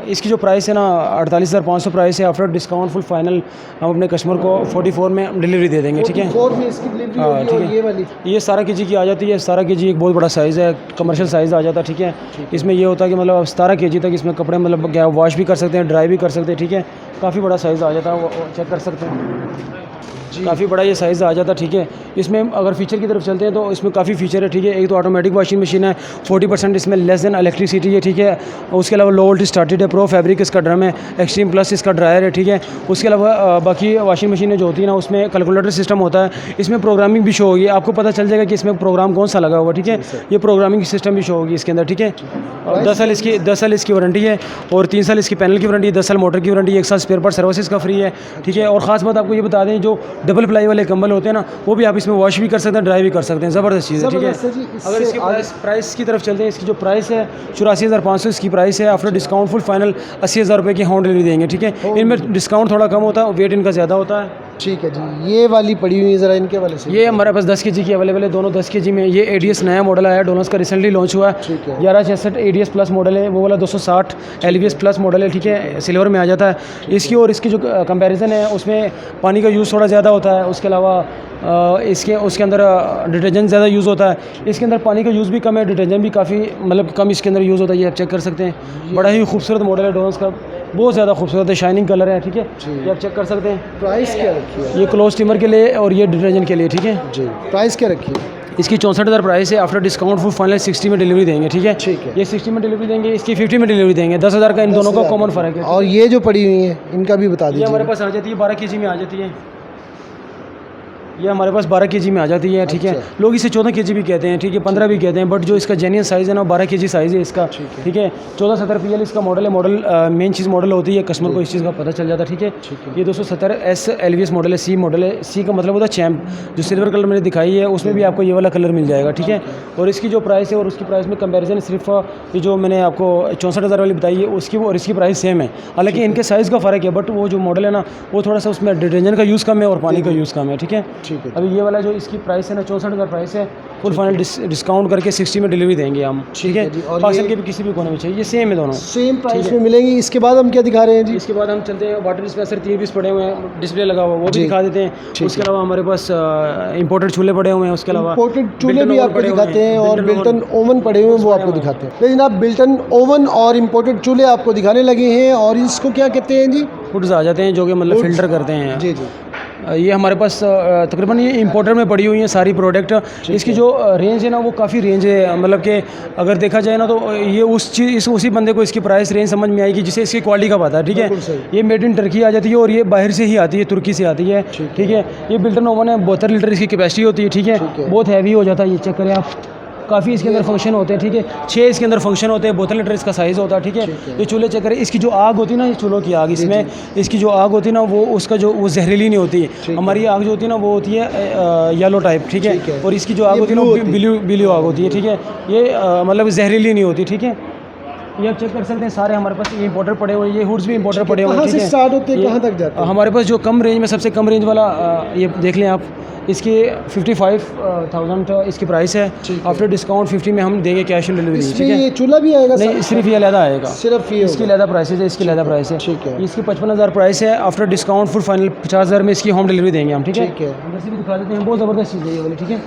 इसकी जो प्राइस है ना 48,500 प्राइस है। आफ्टर डिस्काउंट फुल फाइनल हम अपने कस्टमर को 44 में डिलीवरी दे देंगे, ठीक है। 44 में इसकी डिलीवरी हाँ, होगी ठीक और है। ये वाली ये 17 kg की आ जाती है। 17 kg एक बहुत बड़ा साइज़ है, कमर्शियल साइज़ आ जाता है, ठीक है। इसमें ये होता है कि मतलब 17 kg तक इसमें कपड़े मतलब क्या वॉश भी कर सकते हैं, ड्राई भी कर सकते हैं, ठीक है। काफ़ी बड़ा साइज़ आ जाता है, वो चेक कर सकते हैं, काफ़ी बड़ा ये साइज़ आ जाता है, ठीक है। इसमें अगर फीचर की तरफ चलते हैं तो इसमें काफ़ी फीचर है, ठीक है। एक तो ऑटोमेटिक वॉशिंग मशीन है, 40% इसमें लेस देन इलेक्ट्रिसिटी है, ठीक है। उसके अलावा लो वोल्टेज स्टार्टेड है, प्रो फैब्रिक इसका ड्रम है, एक्सट्रीम प्लस इसका ड्रायर है, ठीक है। उसके अलावा बाकी वॉशिंग मशीनें जो होती है ना उसमें कैलकुलेटर सिस्टम होता है, इसमें प्रोग्रामिंग भी शो होगी, आपको पता चल जाएगा कि इसमें प्रोग्राम कौन सा लगा हुआ, ठीक है। ये प्रोग्रामिंग सिस्टम भी शो होगी इसके अंदर, ठीक है। और 10 साल इसकी वारंटी है और 3 साल इसकी पैनल की वारंटी है, 10 साल मोटर की वारंटी है, 1 साल स्पेयर पार्ट सर्विस का फ्री है, ठीक है। और ख़ास बात आपको ये बता दें, जो डबल प्लाई वाले कंबल होते हैं ना वो भी आप इसमें वॉश भी कर सकते हैं, ड्राई भी कर सकते हैं, ज़बरदस्त चीज़ है, ठीक है। अगर इसकी प्राइस की तरफ चलते हैं, इसकी जो प्राइस है 84,500 इसकी प्राइस है। आफ्टर डिस्काउंट फुल फाइनल 80,000 रुपये की होम डिलीवरी देंगे, ठीक है। इनमें डिस्काउंट थोड़ा कम होता है, वेट इनका ज़्यादा होता है, ठीक है जी। ये वाली पड़ी हुई है, ज़रा इनके वाले से। ये हमारे पास 10 kg की अवेलेबल है, दोनों 10 kg में। ये ADS नया मॉडल आया है, डोनस का रिसेंटली लॉन्च हुआ है, ठीक है। 1166 ADS प्लस मॉडल है, वो वाला 260 LVS प्लस मॉडल है, ठीक है। सिल्वर में आ जाता है। इसकी और इसकी जो कंपैरिजन है उसमें पानी का यूज़ थोड़ा ज़्यादा होता है, उसके अलावा उसके अंदर डिटर्जेंट ज़्यादा यूज़ होता है। इसके अंदर पानी का यूज़ भी कम है, डिटर्जेंट भी काफ़ी मतलब कम इसके अंदर यूज़ होता है, ये आप चेक कर सकते हैं। बड़ा ही खूबसूरत मॉडल है डोनस का, बहुत ज़्यादा खूबसूरत है, शाइनिंग कलर है, ठीक है। ये आप चेक कर सकते हैं। प्राइस क्या रखी है? ये क्लोज स्टीमर के लिए और ये डिटर्जेंट के लिए, ठीक है जी। प्राइस क्या रखी है? इसकी 64,000 प्राइस है। आफ्टर डिस्काउंट फुल फाइनल 60 में डिलीवरी देंगे, ठीक है। ठीक है। ये 60 में डिलीवरी देंगे, इसकी 50 में डिलीवरी देंगे। 10,000 का इन दोनों का कॉमन फ़र्क है। और ये जो पड़ी हुई है इनका भी बता ये दीजिए। हमारे पास आ जाती है 12 kg में आ जाती है, ये हमारे पास 12 kg में आ जाती है, ठीक है। लोग इसे 14 kg भी कहते हैं, ठीक है, 15 भी कहते हैं, बट जो इसका जेन्युइन साइज़ है ना 12 kg साइज़ है इसका, ठीक है। 1470 PL इसका मॉडल है। मॉडल मेन चीज़ मॉडल होती है, कस्टमर को इस चीज़ का पता चल जाता है, ठीक है। ये 270S LVS मॉडल है, C मॉडल है। C का मतलब होता है चैम्प, जो सिल्वर कलर मैंने दिखाई है उसमें भी आपको ये वाला कलर मिल जाएगा, ठीक है। और इसकी जो प्राइस है और उसकी प्राइस में कंपेरिजन सिर्फ ये जो मैंने आपको 64,000 वाली बताई है उसकी और इसकी प्राइस सेम है, हालांकि इनके साइज़ का फ़र्क है, बट वो जो मॉडल है ना वो थोड़ा सा उसमें डिटर्जेंट का यूज़ कम है और पानी का यूज़ कम है, ठीक है। अभी ये वाला जो इसकी प्राइस है ना 64,000 प्राइस है, फुल फाइनल डिस्काउंट करके 60 में डिलीवरी देंगे हम, ठीक है। पार्सल के भी किसी भी कोने में चाहिए, ये सेम है, दोनों सेम प्राइस में मिलेंगी। इसके बाद हम क्या दिखा रहे हैं जी? इसके बाद हम चलते हैं वाटर डिस्पेंसर 3 पीस पड़े हुए हैं, डिस्प्ले लगा हुआ वो भी दिखा देते हैं। उसके अलावा हमारे पास इंपोर्टेड चूल्हे पड़े हुए हैं, उसके अलावा इंपोर्टेड चूल्हे भी आपको दिखाते हैं और बिल्टन ओवन पड़े हुए हैं वो आपको दिखाते हैं। लेकिन आप बिल्टन ओवन और इंपोर्टेड चूल्हे आपको दिखाने लगे हैं, और इसको क्या कहते हैं जी? फूड्स आ जाते हैं जो कि मतलब फ़िल्टर करते हैं। जी जी। ये हमारे पास तकरीबन ये इंपोर्टर में पड़ी हुई हैं सारी प्रोडक्ट। इसकी जो रेंज है ना वो काफ़ी रेंज है, मतलब कि अगर देखा जाए ना तो ये उसी बंदे को इसकी प्राइस रेंज समझ में आएगी जिसे इसकी क्वालिटी का पता है, ठीक है। ये मेड इन टर्की आ जाती है और ये बाहर से ही आती है, तुर्की से आती है, ठीक है। ये बिल्टन ओवन है, 72 लीटर इसकी कैपेसिटी होती है, ठीक है। बहुत हैवी हो जाता है, ये चेक करें आप, काफ़ी इसके अंदर फंक्शन होते हैं, ठीक है। 6 इसके अंदर फंक्शन होते हैं, 72 लीटर इसका साइज़ होता है, ठीक है। ये चूल्हे चेक करें, इसकी जो आग होती है ना, ये चूल्हों की आग, इसमें इसकी जो आग होती है ना वो उसका जो वो जहरीली नहीं होती है। हमारी आग जो होती है ना वो होती है येलो टाइप, ठीक है। और इसकी जो आग होती है ना ब्लू आग होती है, ठीक है। ये मतलब जहरीली नहीं होती, ठीक है। ये आप चेक कर सकते हैं, सारे हमारे पास ये इंपोर्टर पड़े हुए हैं, ये हुड्स भी इंपोर्टर पड़े हुए हैं, कहाँ से स्टार्ट होते हैं कहाँ तक जाते हैं? हमारे पास जो कम रेंज में सबसे कम रेंज वाला ये देख लें आप, इसकी 55,000 इसकी प्राइस है। आफ्टर डिस्काउंट 50 में हम देंगे कैश ऑन डिलीवरी, ठीक है। ये चूल्हा भी आएगा? नहीं, सिर्फ ये अलहदा आएगा, सिर्फ ये इसकी अलहदा प्राइस है, इसकी अलहदा प्राइस है, ठीक है। इसकी 55,000 प्राइस है। आफ्टर डिस्काउंट फुल फाइनल 50,000 में इसकी होम डिलीवरी देंगे हम, ठीक है। अंदर से भी दिखा देते हैं, बहुत ज़बरदस्त चीज़ है ये वाली, ठीक है।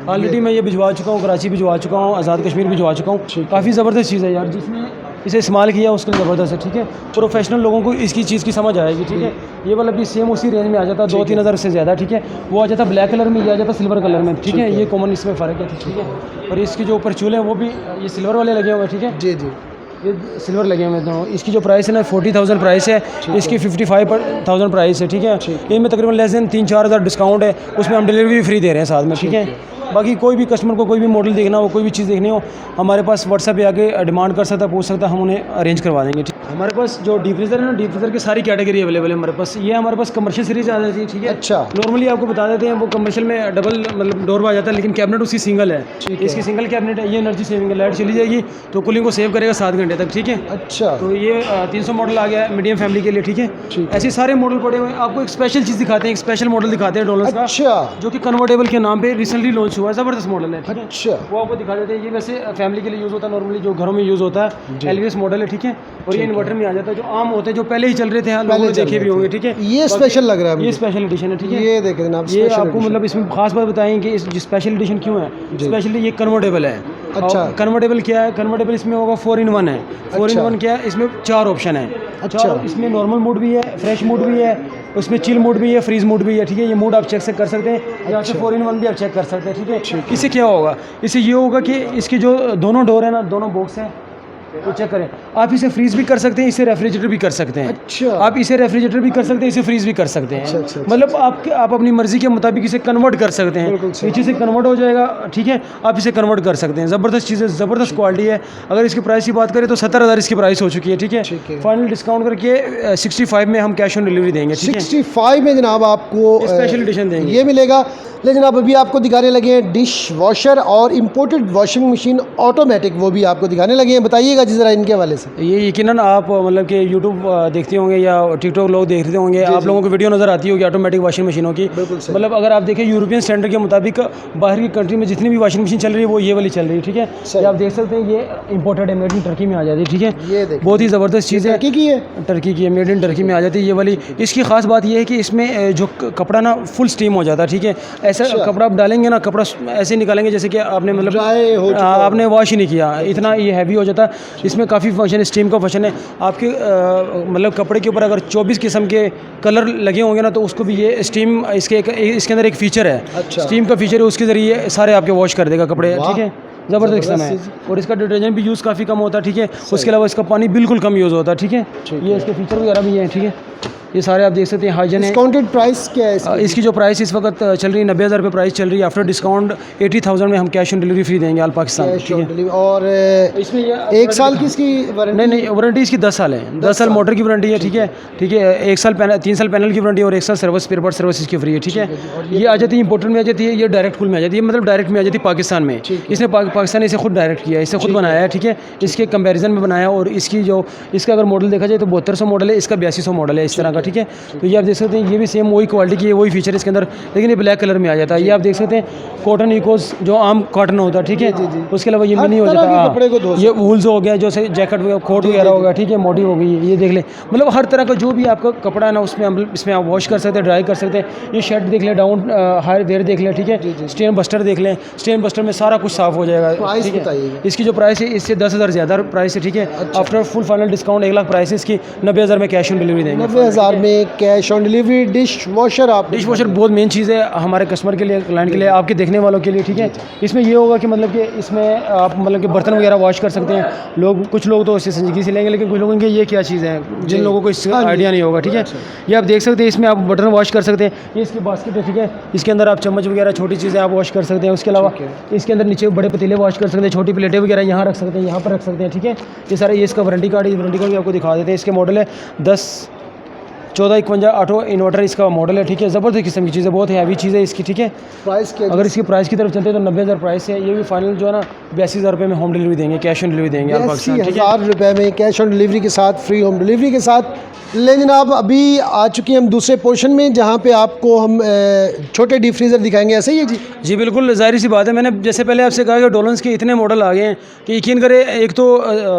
ऑलरेडी मैं ये भिजवा चुका हूँ, कराची भिजवा चुका हूँ, आज़ाद कश्मीर भिजवा चुका हूँ। काफ़ी ज़बरदस्त चीज़ है यार, जिसने इसे इस्तेमाल किया उसके लिए ज़बरदस्त है, ठीक है। प्रोफेशनल लोगों को इसकी चीज़ की समझ आएगी, ठीक है। ये वाला भी सेम उसी रेंज में आ जाता है, 2-3 हज़ार से ज़्यादा, ठीक है। वो आ जाता ब्लैक कलर में, ये आ जाता सिल्वर कलर में, ठीक है। ये कॉमन इसमें फ़र्क है, ठीक है। और इसके जो ऊपर चूल्हे हैं वो भी ये सिल्वर वाले लगे हुए हैं, ठीक है। जी जी, ये सिल्वर लगे हुए हैं। इसकी जो प्राइस है ना 40,000 प्राइस है, इसकी 55,000 प्राइस है, ठीक है। इनमें तकरीबन लेस देन 3-4 हज़ार डिस्काउंट है, उसमें हम डिलीवरी भी फ्री दे रहे हैं साथ में, ठीक है। बाकी कोई भी कस्टमर को कोई भी मॉडल देखना हो, कोई भी चीज़ देखनी हो, हमारे पास व्हाट्सएप पे आके डिमांड कर सकता है, पूछ सकता है, हम उन्हें अरेंज करवा देंगे। ठीक, हमारे पास जो डीप फ्रीज़र है ना, डीप फ्रीज़र की सारी कैटेगरी अवेलेबल है हमारे पास। ये हमारे पास कमर्शियल सीरीज आ जाती है, ठीक है। अच्छा। नॉर्मली आपको बता देते हैं, वो कमर्शियल में डबल मतलब डोर आ जाता है, लेकिन कैबिनेट उसकी सिंगल है। इसकी सिंगल कैबिनेट है, ये एनर्जी सेविंग है, लाइट चली जाएगी तो कूलिंग को सेव करेगा 7 घंटे तक, ठीक है। अच्छा। तो ये 300 मॉडल आ गया है मीडियम फैमिली के लिए, ठीक है। ऐसे सारे मॉडल पड़े हुए हैं। आपको एक स्पेशल चीज़ दिखाते हैं, एक स्पेशल मॉडल दिखाते हैं डोलर्स का, अच्छा। जो कि कन्वर्टेबल के नाम पे रिसेंटली लॉन्च हुआ है, ज़बरदस्त मॉडल है, ठीक है। अच्छा। वो आपको दिखा देते हैं। ये वैसे फैमिली के लिए यूज़ होता है, नॉर्मली जो घरों में यूज़ होता है, एलवीएस मॉडल है, ठीक है। और ये इन्वर्टर में आ जाता है, जो आम होते हैं, जो पहले ही चल रहे थे, हाँ, लोगों ने देखे भी होंगे, ठीक है। ये स्पेशल लग रहा है ये मुझे। स्पेशल एडिशन है, ठीक है। ये देख रहे हैं आप, ये स्पेशल आपको मतलब इसमें खास बात बताएं कि इस स्पेशल एडिशन क्यों है। स्पेशली ये कन्वर्टेबल है। अच्छा। कन्वर्टेबल क्या है? कन्वर्टेबल इसमें होगा 4-in-1 है। 4-in-1 क्या है? इसमें 4 ऑप्शन है। अच्छा। इसमें नॉर्मल मोड भी है, फ्रेश मोड भी है, उसमें चिल मोड भी है, फ्रीज मोड भी है, ठीक है। ये मोड आप चेक से कर सकते हैं, यहाँ से 4-in-1 भी आप चेक कर सकते हैं, ठीक है। इससे क्या होगा? इससे ये होगा कि इसके जो दोनों डोर है ना, दोनों बॉक्स हैं, तो चेक करें। आप इसे फ्रीज भी कर सकते हैं, इसे रेफ्रिजरेटर भी कर सकते हैं। अच्छा। आप इसे रेफ्रिजरेटर भी कर सकते हैं, इसे फ्रीज भी कर सकते हैं। अच्छा। मतलब आप अपनी मर्जी के मुताबिक इसे कन्वर्ट कर सकते हैं। नीचे से कन्वर्ट हो जाएगा, ठीक है। आप इसे कन्वर्ट कर सकते हैं। ज़बरदस्त चीज़ है, ज़बरदस्त क्वालिटी है। अगर इसकी प्राइस की बात करें तो 70,000 इसकी प्राइस हो चुकी है, ठीक है। फाइनल डिस्काउंट करके 65 में हम कैश ऑन डिलीवरी देंगे, ठीक है। 65 में जनाब आपको स्पेशल एडिशन देंगे, ये मिलेगा। लेकिन जनाब अभी आपको दिखाने लगे हैं डिश वॉशर और इम्पोर्टेड वॉशिंग मशीन ऑटोमेटिक, वो भी आपको दिखाने लगे हैं। बताइएगा जी ज़रा इनके हवाले से। ये यकीनन आप मतलब कि यूट्यूब देखते होंगे या टिकटॉक लोग देखते होंगे, आप लोगों को वीडियो नज़र आती होगी ऑटोमेटिक वॉशिंग मशीनों की। मतलब अगर आप देखें यूरोपियन स्टैंडर्ड के मुताबिक बाहर की कंट्री में जितनी भी वॉशिंग मशीन चल रही है वो ये वाली चल रही है, ठीक है। ये आप देख सकते हैं, ये इंपोर्टेड है, मेड इन टर्की में आ जाती है, ठीक है। ये बहुत ही ज़बरदस्त चीज़ है। टर्की की है? टर्की की है, मेड इन टर्की में आ जाती है ये वाली। इसकी खास बात ये है कि इसमें जो कपड़ा ना फुल स्टीम हो जाता है, ठीक है। ऐसा कपड़ा आप डालेंगे ना, कपड़ा ऐसे निकालेंगे जैसे कि आपने मतलब आपने वॉश ही नहीं किया, इतना ये हैवी हो जाता है। इसमें काफ़ी फंक्शन, स्टीम का फंक्शन है। आपके मतलब कपड़े के ऊपर अगर 24 किस्म के कलर लगे होंगे ना, तो उसको भी ये स्टीम इसके अंदर एक फ़ीचर है। अच्छा। स्टीम का फीचर है, उसके ज़रिए सारे आपके वॉश कर देगा कपड़े, ठीक है। ज़बरदस्त सिस्टम है। और इसका डिटर्जेंट भी यूज़ काफ़ी कम होता है, ठीक है। उसके अलावा इसका पानी बिल्कुल कम यूज़ होता है, ठीक है। ये इसके फीचर वगैरह भी हैं, ठीक है। ये सारे आप देख सकते हैं, हाइजन है। डिस्काउंटेड प्राइस क्या है इसकी जो प्राइस इस वक्त चल रही है 90,000 रुपये प्राइस चल रही है। आफ्टर डिस्काउंट 80,000 में हम कैश ऑन डिलीवरी फ्री देंगे ऑल पाकिस्तान, ठीक है। और इसमें ये 1 साल की इसकी वारंटी? नहीं, वारंटी इसकी 10 साल है। 10 साल मोटर की वारंटी है, ठीक है, ठीक है। 1 साल 3 साल पैनल की वारंटी और 1 साल सर्विस, स्पेयर पार्ट सर्विस इसकी फ्री है, ठीक है। ये आ जाती है इंपोर्टेड में आ जाती है, ये डायरेक्ट कूल में आ जाती है, मतलब डायरेक्ट में आ जाती है पाकिस्तान में। इसने पाकिस्तान ने इसे खुद डायरेक्ट किया है, इसे खुद बनाया है, ठीक है। इसके कंपैरिजन में बनाया। और इसकी जो इसका अगर मॉडल देखा जाए तो 7200 मॉडल है, इसका 8200 मॉडल है, इस तरह का, ठीक है। तो ये आप देख सकते हैं, ये भी सेम वही क्वालिटी की है, वही फीचर इसके अंदर, लेकिन ये ब्लैक कलर में आ जाता है। ये आप देख सकते हैं, कॉटन इकोस जो आम कॉटन होता है, ठीक है। उसके अलावा ये मिनी हो जाता है, ये वूल्स हो गया, जैसे जैकेट वगैरह, कोट वगैरह हो गया, ठीक है, मोटी हो गई। ये देख लें, मतलब हर तरह का जो भी आपका कपड़ा है ना, उसमें इसमें आप वॉश कर सकते हैं, ड्राई कर सकते हैं। ये शर्ट देख लें, डाउन हाई वेयर देख लें, ठीक है। स्टेन बस्टर देख लें, स्टेन बस्टर में सारा कुछ साफ हो जाएगा, ठीक है। इसकी जो प्राइस है इससे 10,000 ज़्यादा प्राइस है, ठीक है। After full final discount 1 lakh price है इसकी, 90,000 में कैश ऑन डिलीवरी देंगे। 90,000 में cash on delivery. Dish washer, आप डिश वॉशर बहुत मेन चीज़ है हमारे कस्टमर के लिए, क्लाइंट के लिए, आपके देखने वालों के लिए, ठीक है। इसमें ये होगा कि मतलब कि इसमें आप मतलब कि बर्तन वगैरह वॉश कर सकते हैं। कुछ लोग तो इससे संजीदगी से लेंगे, लेकिन कुछ लोगों के ये क्या चीज़ है जिन लोगों को इसका आइडिया नहीं होगा, ठीक है। ये आप देख सकते हैं, इसमें आप बर्तन वॉश कर सकते हैं। ये इसकी बास्केट है, ठीक है। इसके अंदर आप चम्मच वगैरह छोटी चीज़ें आप वॉश कर सकते हैं। उसके अलावा इसके अंदर नीचे बड़े पतीले वॉश कर सकते हैं, छोटी प्लेटें वगैरह यहाँ रख सकते हैं, यहाँ पर रख सकते हैं, ठीक है। ये सारा ये इसका वारंटी कार्ड भी आपको दिखा देते हैं। इसके मॉडल है 10-1451 ऑटो इन्वर्टर इसका मॉडल है, ठीक है। ज़बरदस्त किस्म की चीज़ है, बहुत हैवी चीज़ है इसकी, ठीक है। प्राइस क्या? अगर इसकी प्राइस की तरफ चलते हैं तो 90,000 प्राइस है। ये भी फाइनल जो है ना 82,000 रुपये में होम डिलीवरी देंगे, कैश ऑन डिलीवरी देंगे। 80,000 रुपये में कैश ऑन डिलीवरी के साथ, फ्री होम डिलीवरी के साथ। ले जनाब, अभी आ चुके हैं हम दूसरे पोर्शन में, जहाँ पे आपको हम छोटे डीप फ्रीज़र दिखाएंगे, ऐसे ही है जी? जी बिल्कुल, ज़ाहिर सी बात है। मैंने जैसे पहले आपसे कहा कि डोलन्स के इतने मॉडल आ गए हैं कि यकीन करें, एक तो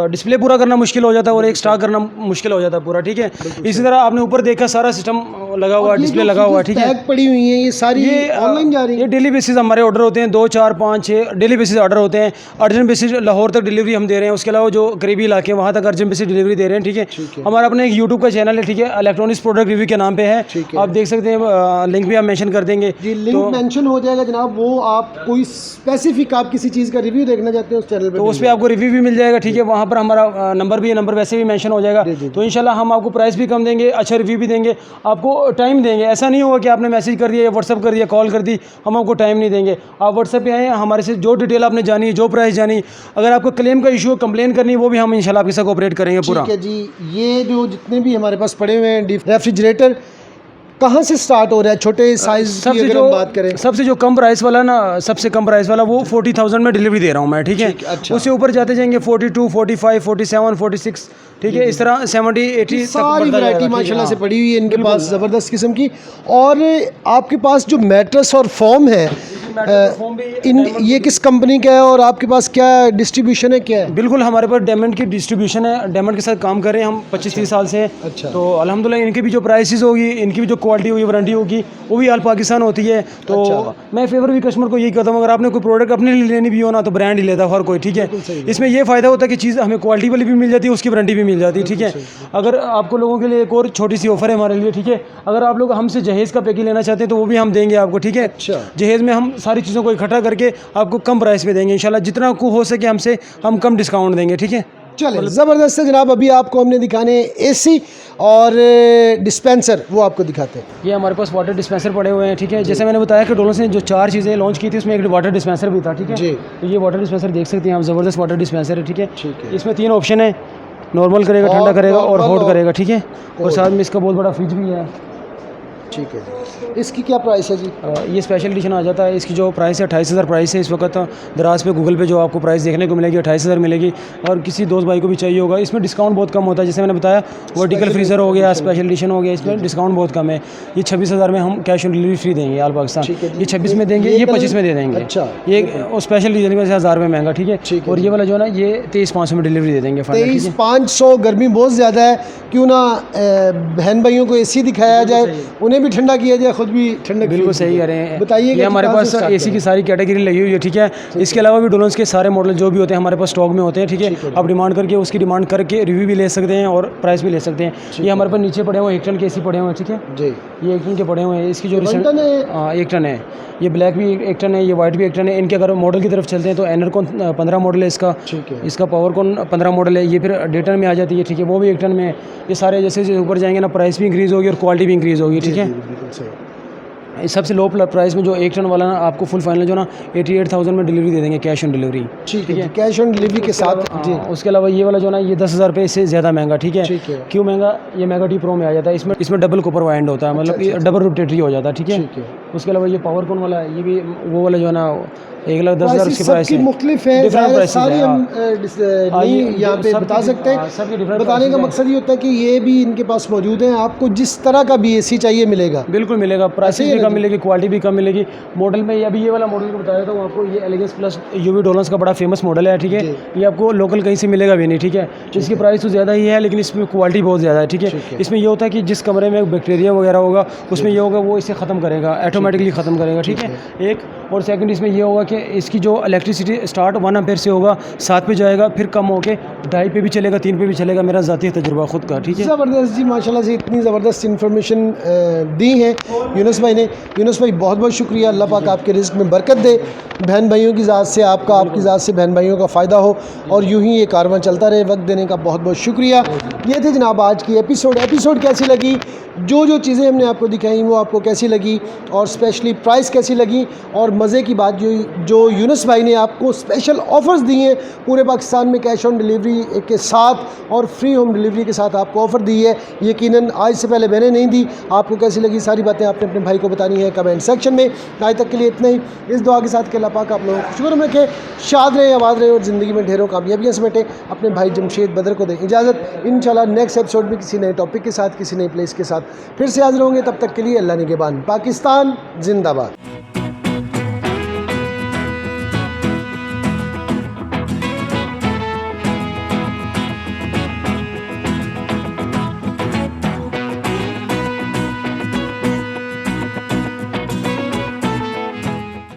डिस्प्ले पूरा करना मुश्किल हो जाता है और एक स्टॉक करना मुश्किल हो जाता है पूरा, ठीक है। इसी तरह आपने ऊपर देखा सारा सिस्टम लगा हुआ है, डिस्प्ले लगा हुआ है, ठीक है। पड़ी हुई है ये सारी ऑनलाइन जा रही है। ये डेली बेसिस हमारे ऑर्डर होते हैं, 2, 4, 5, 6 डेली बेसिस ऑर्डर होते हैं। अर्जेंट बेसिस लाहौर तक डिलीवरी हम दे रहे हैं। उसके अलावा जो करीबी इलाके हैं वहाँ तक अर्जेंट बेसिस डिलीवरी दे रहे हैं, ठीक है। हमारा अपना एक यूट्यूब का चैनल है, ठीक है, इलेक्ट्रॉनिक्स प्रोडक्ट रिव्यू के नाम पे है, आप देख सकते हैं। लिंक भी आप मेंशन कर देंगे जी, लिंक मेंशन हो जाएगा जनाब। वो आप कोई स्पेसिफिक आप किसी चीज़ का रिव्यू देखना चाहते हैं उस चैनल पे, तो उस पर आपको रिव्यू भी मिल जाएगा, ठीक है। वहाँ पर हमारा नंबर भी है, नंबर वैसे भी मेंशन हो जाएगा। तो इंशाल्लाह हम आपको प्राइस भी कम देंगे, अच्छा रिव्यू भी देंगे। आपको टाइम देंगे। ऐसा नहीं होगा कि आपने मैसेज कर दिया या व्हाट्सअप कर दिया, कॉल कर दी, हम आपको टाइम नहीं देंगे। आप व्हाट्सअप पे आए, हमारे से जो डिटेल आपने जानी, जो प्राइस जानी, अगर आपको क्लेम का इशू, कंप्लेन करनी है, वो भी हम इंशाल्लाह आपके साथ ऑपरेट करेंगे पूरा। ठीक है जी। ये जो जितने भी हमारे पास पड़े हुए हैं रेफ्रिजरेटर, कहाँ से स्टार्ट हो रहा है छोटे साइज़ की अगर हम बात करें? सबसे जो कम प्राइस वाला ना, सबसे कम प्राइस वाला वो 40,000 में डिलीवरी दे रहा हूँ मैं, ठीक है। अच्छा। उससे ऊपर जाते जाएंगे 42, 45, 47, 46, ठीक है, इस तरह 70, 80 सारी वैरायटी माशाल्लाह से पड़ी हुई है इनके पास, ज़बरदस्त किस्म की। और आपके पास जो मैट्रेस और फोम है, ये किस कंपनी का है और आपके पास क्या डिस्ट्रीब्यूशन है, क्या है? बिल्कुल हमारे पास डायमंड की डिस्ट्रीब्यूशन है, डायमंड के साथ काम कर रहे हैं हम 25-30 साल से। अच्छा। तो अल्हम्दुलिल्लाह इनकी भी जो प्राइसेस होगी, इनकी भी जो क्वालिटी होगी, वारंटी होगी, वो भी ऑल पाकिस्तान होती है। तो मैं फेवर भी कस्टमर को यही कहता हूँ, अगर आपने कोई प्रोडक्ट अपने लिए लेनी भी हो ना, तो ब्रांड ही लेता है हर कोई, ठीक है। इसमें ये फ़ायदा होता है कि चीज़ हमें क्वालिटी वाली भी मिल जाती है, उसकी वारंटी भी मिल जाती है, ठीक है। अगर आपको लोगों के लिए एक और छोटी सी ऑफर है हमारे लिए, ठीक है, अगर आप लोग हमसे जहेज़ का पैकेज लेना चाहते हैं तो वो भी हम देंगे आपको, ठीक है। अच्छा। जहेज़ में हम सारी चीज़ों को इकट्ठा करके आपको कम प्राइस में देंगे इंशाल्लाह, जितना को हो सके हमसे हम कम डिस्काउंट देंगे, ठीक है। चले, ज़बरदस्त है जनाब। अभी आपको हमने दिखाने एसी और डिस्पेंसर, वो आपको दिखाते हैं। ये हमारे पास वाटर डिस्पेंसर पड़े हुए हैं, ठीक है। जैसे मैंने बताया कि डोलोस ने जो 4 चीज़ें लॉन्च की थी, उसमें एक वाटर डिस्पेंसर भी था, ठीक है जी। तो ये वाटर डिस्पेंसर देख सकते हैं आप, ज़बरदस्त वाटर डिस्पेंसर है, ठीक है। ठीक है। इसमें 3 ऑप्शन है, नॉर्मल करेगा, ठंडा करेगा और normal हॉट और करेगा, ठीक है। और साथ में इसका बहुत बड़ा फ्रिज भी है। ठीक है जी। इसकी क्या प्राइस है जी? ये स्पेशल एडिशन आ जाता है, इसकी जो प्राइस है 28,000 प्राइस है इस वक्त। दराज पे गूगल पे जो आपको प्राइस देखने को मिलेगी 28,000 मिलेगी। और किसी दोस्त भाई को भी चाहिए होगा, इसमें डिस्काउंट बहुत कम होता है। जैसे मैंने बताया वर्टिकल फ्रीज़र हो गया, स्पेशल एडिशन हो गया, इसमें डिस्काउंट बहुत कम है। ये 26,000 में हम कैश ऑन डिलीवरी फ्री देंगे ऑल पाकिस्तान। ये 26 में देंगे, ये 25 में दे देंगे। अच्छा। ये स्पेशल एडिशन की वजह से 1000 रुपये महंगा, ठीक है। और ये वाला जो है ना, ये 23,500 में डिलीवरी दे देंगे। 23,500। गर्मी बहुत ज़्यादा है, क्यों ना बहन भाइयों को एसी दिखाया जाए, उन्हें भी ठंडा किया जाए, खुद भी ठंडक। बिल्कुल सही कह रहे हैं। बताइए, ये हमारे पास एसी की सारी कैटेगरी लगी हुई है, ठीक है। इसके अलावा भी डोलोन्स के सारे मॉडल जो भी होते हैं हमारे पास स्टॉक में होते हैं, ठीक है। आप डिमांड करके उसकी डिमांड करके रिव्यू भी ले सकते हैं और प्राइस भी ले सकते हैं। ये हमारे पास नीचे पड़े हुए हैं 1 टन के एसी पड़े हुए हैं, ठीक है जी। ये 1 टन के पड़े हुए हैं। इसकी जो 1 टन है? 1 टन है। ये ब्लैक भी 1 टन है, ये वाइट भी 1 टन है। इनके अगर मॉडल की तरफ चलते हैं तो एनरकॉन 15 मॉडल है इसका, ठीक है। इसका पावरकॉन 15 मॉडल है। ये फिर 1.5 टन में आ जाती है, ठीक है, वो भी 1 टन में है। ये सारे जैसे जैसे ऊपर जाएंगे ना, प्राइस भी इंक्रीज़ होगी और क्वालिटी भी इंक्रीज़ होगी, ठीक है। बिल्कुल सही। सबसे लो प्राइस में जो 1 टन वाला ना, आपको फुल फाइनल जो ना 88,000 में डिलीवरी दे देंगे, कैश ऑन डिलीवरी, ठीक है। कैश ऑन डिलीवरी के साथ जी। उसके अलावा ये वाला जो ना, ये 10,000 रुपये से ज़्यादा महंगा, ठीक है। ठीक है। क्यों महंगा? ये मेगा टी प्रो में आ जाता है। इसमें डबल कॉपर वाइंड होता है, मतलब ये डबल रोटेटरी हो जाता है, ठीक है। उसके अलावा ये पावर कॉन वाला है, ये भी वो वाला जो है ना 1,10,000 उसकी प्राइस है। मुख्तलिफ है, सारी हम नहीं यहाँ पे बता सकते हैं। बताने का मकसद ये होता है कि ये भी इनके पास मौजूद है, आपको जिस तरह का भी एसी चाहिए मिलेगा। बिल्कुल मिलेगा, प्राइस भी कम मिलेगी, क्वालिटी भी कम मिलेगी। मॉडल में अभी ये वाला मॉडल को बता देता हूँ आपको, ये एलिगेंस प्लस यूवी डोलोन्स का बड़ा फेमस मॉडल है, ठीक है। ये आपको लोकल कहीं से मिलेगा भी नहीं, ठीक है। इसकी प्राइस तो ज़्यादा ही है, लेकिन इसमें क्वालिटी बहुत ज़्यादा है, ठीक है। इसमें ये होता है कि जिस कमरे में बैक्टीरिया वगैरह होगा, उसमें ये होगा वो इसे ख़त्म करेगा, ऑटोमेटिकली ख़त्म करेगा, ठीक है। एक और सेकंड इसमें ये होगा कि इसकी जो इलेक्ट्रिसिटी स्टार्ट 1 एम्पीयर से होगा, 7 पे जाएगा, फिर कम होके 2.5 पे भी चलेगा, 3 पे भी चलेगा। मेरा ज़ाती तजुर्बा खुद का, ठीक है। ज़बरदस्त जी, माशाल्लाह से इतनी ज़बरदस्त इन्फॉर्मेशन दी है यूनुस भाई ने। यूनुस भाई बहुत बहुत शुक्रिया, अल्लाह पाक आपके रिज़्क़ में बरकत दे, बहन भाइयों की ज़ात से आपका, आपकी ज़ात से बहन भाइयों का फ़ायदा हो और यूँ ही ये कारवां चलता रहे। वक्त देने का बहुत बहुत शुक्रिया। ये थे जनाब आज की एपिसोड कैसी लगी, जो चीज़ें हमने आपको दिखाई वो आपको कैसी लगी, और स्पेशली प्राइस कैसी लगी, और मज़े की बात जो यूनुस भाई ने आपको स्पेशल ऑफ़र्स दिए हैं पूरे पाकिस्तान में कैश ऑन डिलीवरी के साथ और फ्री होम डिलीवरी के साथ आपको ऑफ़र दी है। यकीनन आज से पहले मैंने नहीं दी। आपको कैसी लगी सारी बातें आपने अपने भाई को बतानी है कमेंट सेक्शन में। आज तक के लिए इतना ही, इस दुआ के साथ कि अल्लाह पाक आप लोगों को खुशगवार रखे, शाद रहे, आबाद रहे और ज़िंदगी में ढेरों कामयाबियाँ समेटे। अपने भाई जमशेद बदर को दें इजाज़त। इंशाल्लाह नेक्स्ट एपिसोड में किसी नए टॉपिक के साथ, किसी नए प्लेस के साथ फिर से हाजिर होंगे। तब तक के लिए अल्लाह निगहबान। पाकिस्तान जिंदाबाद।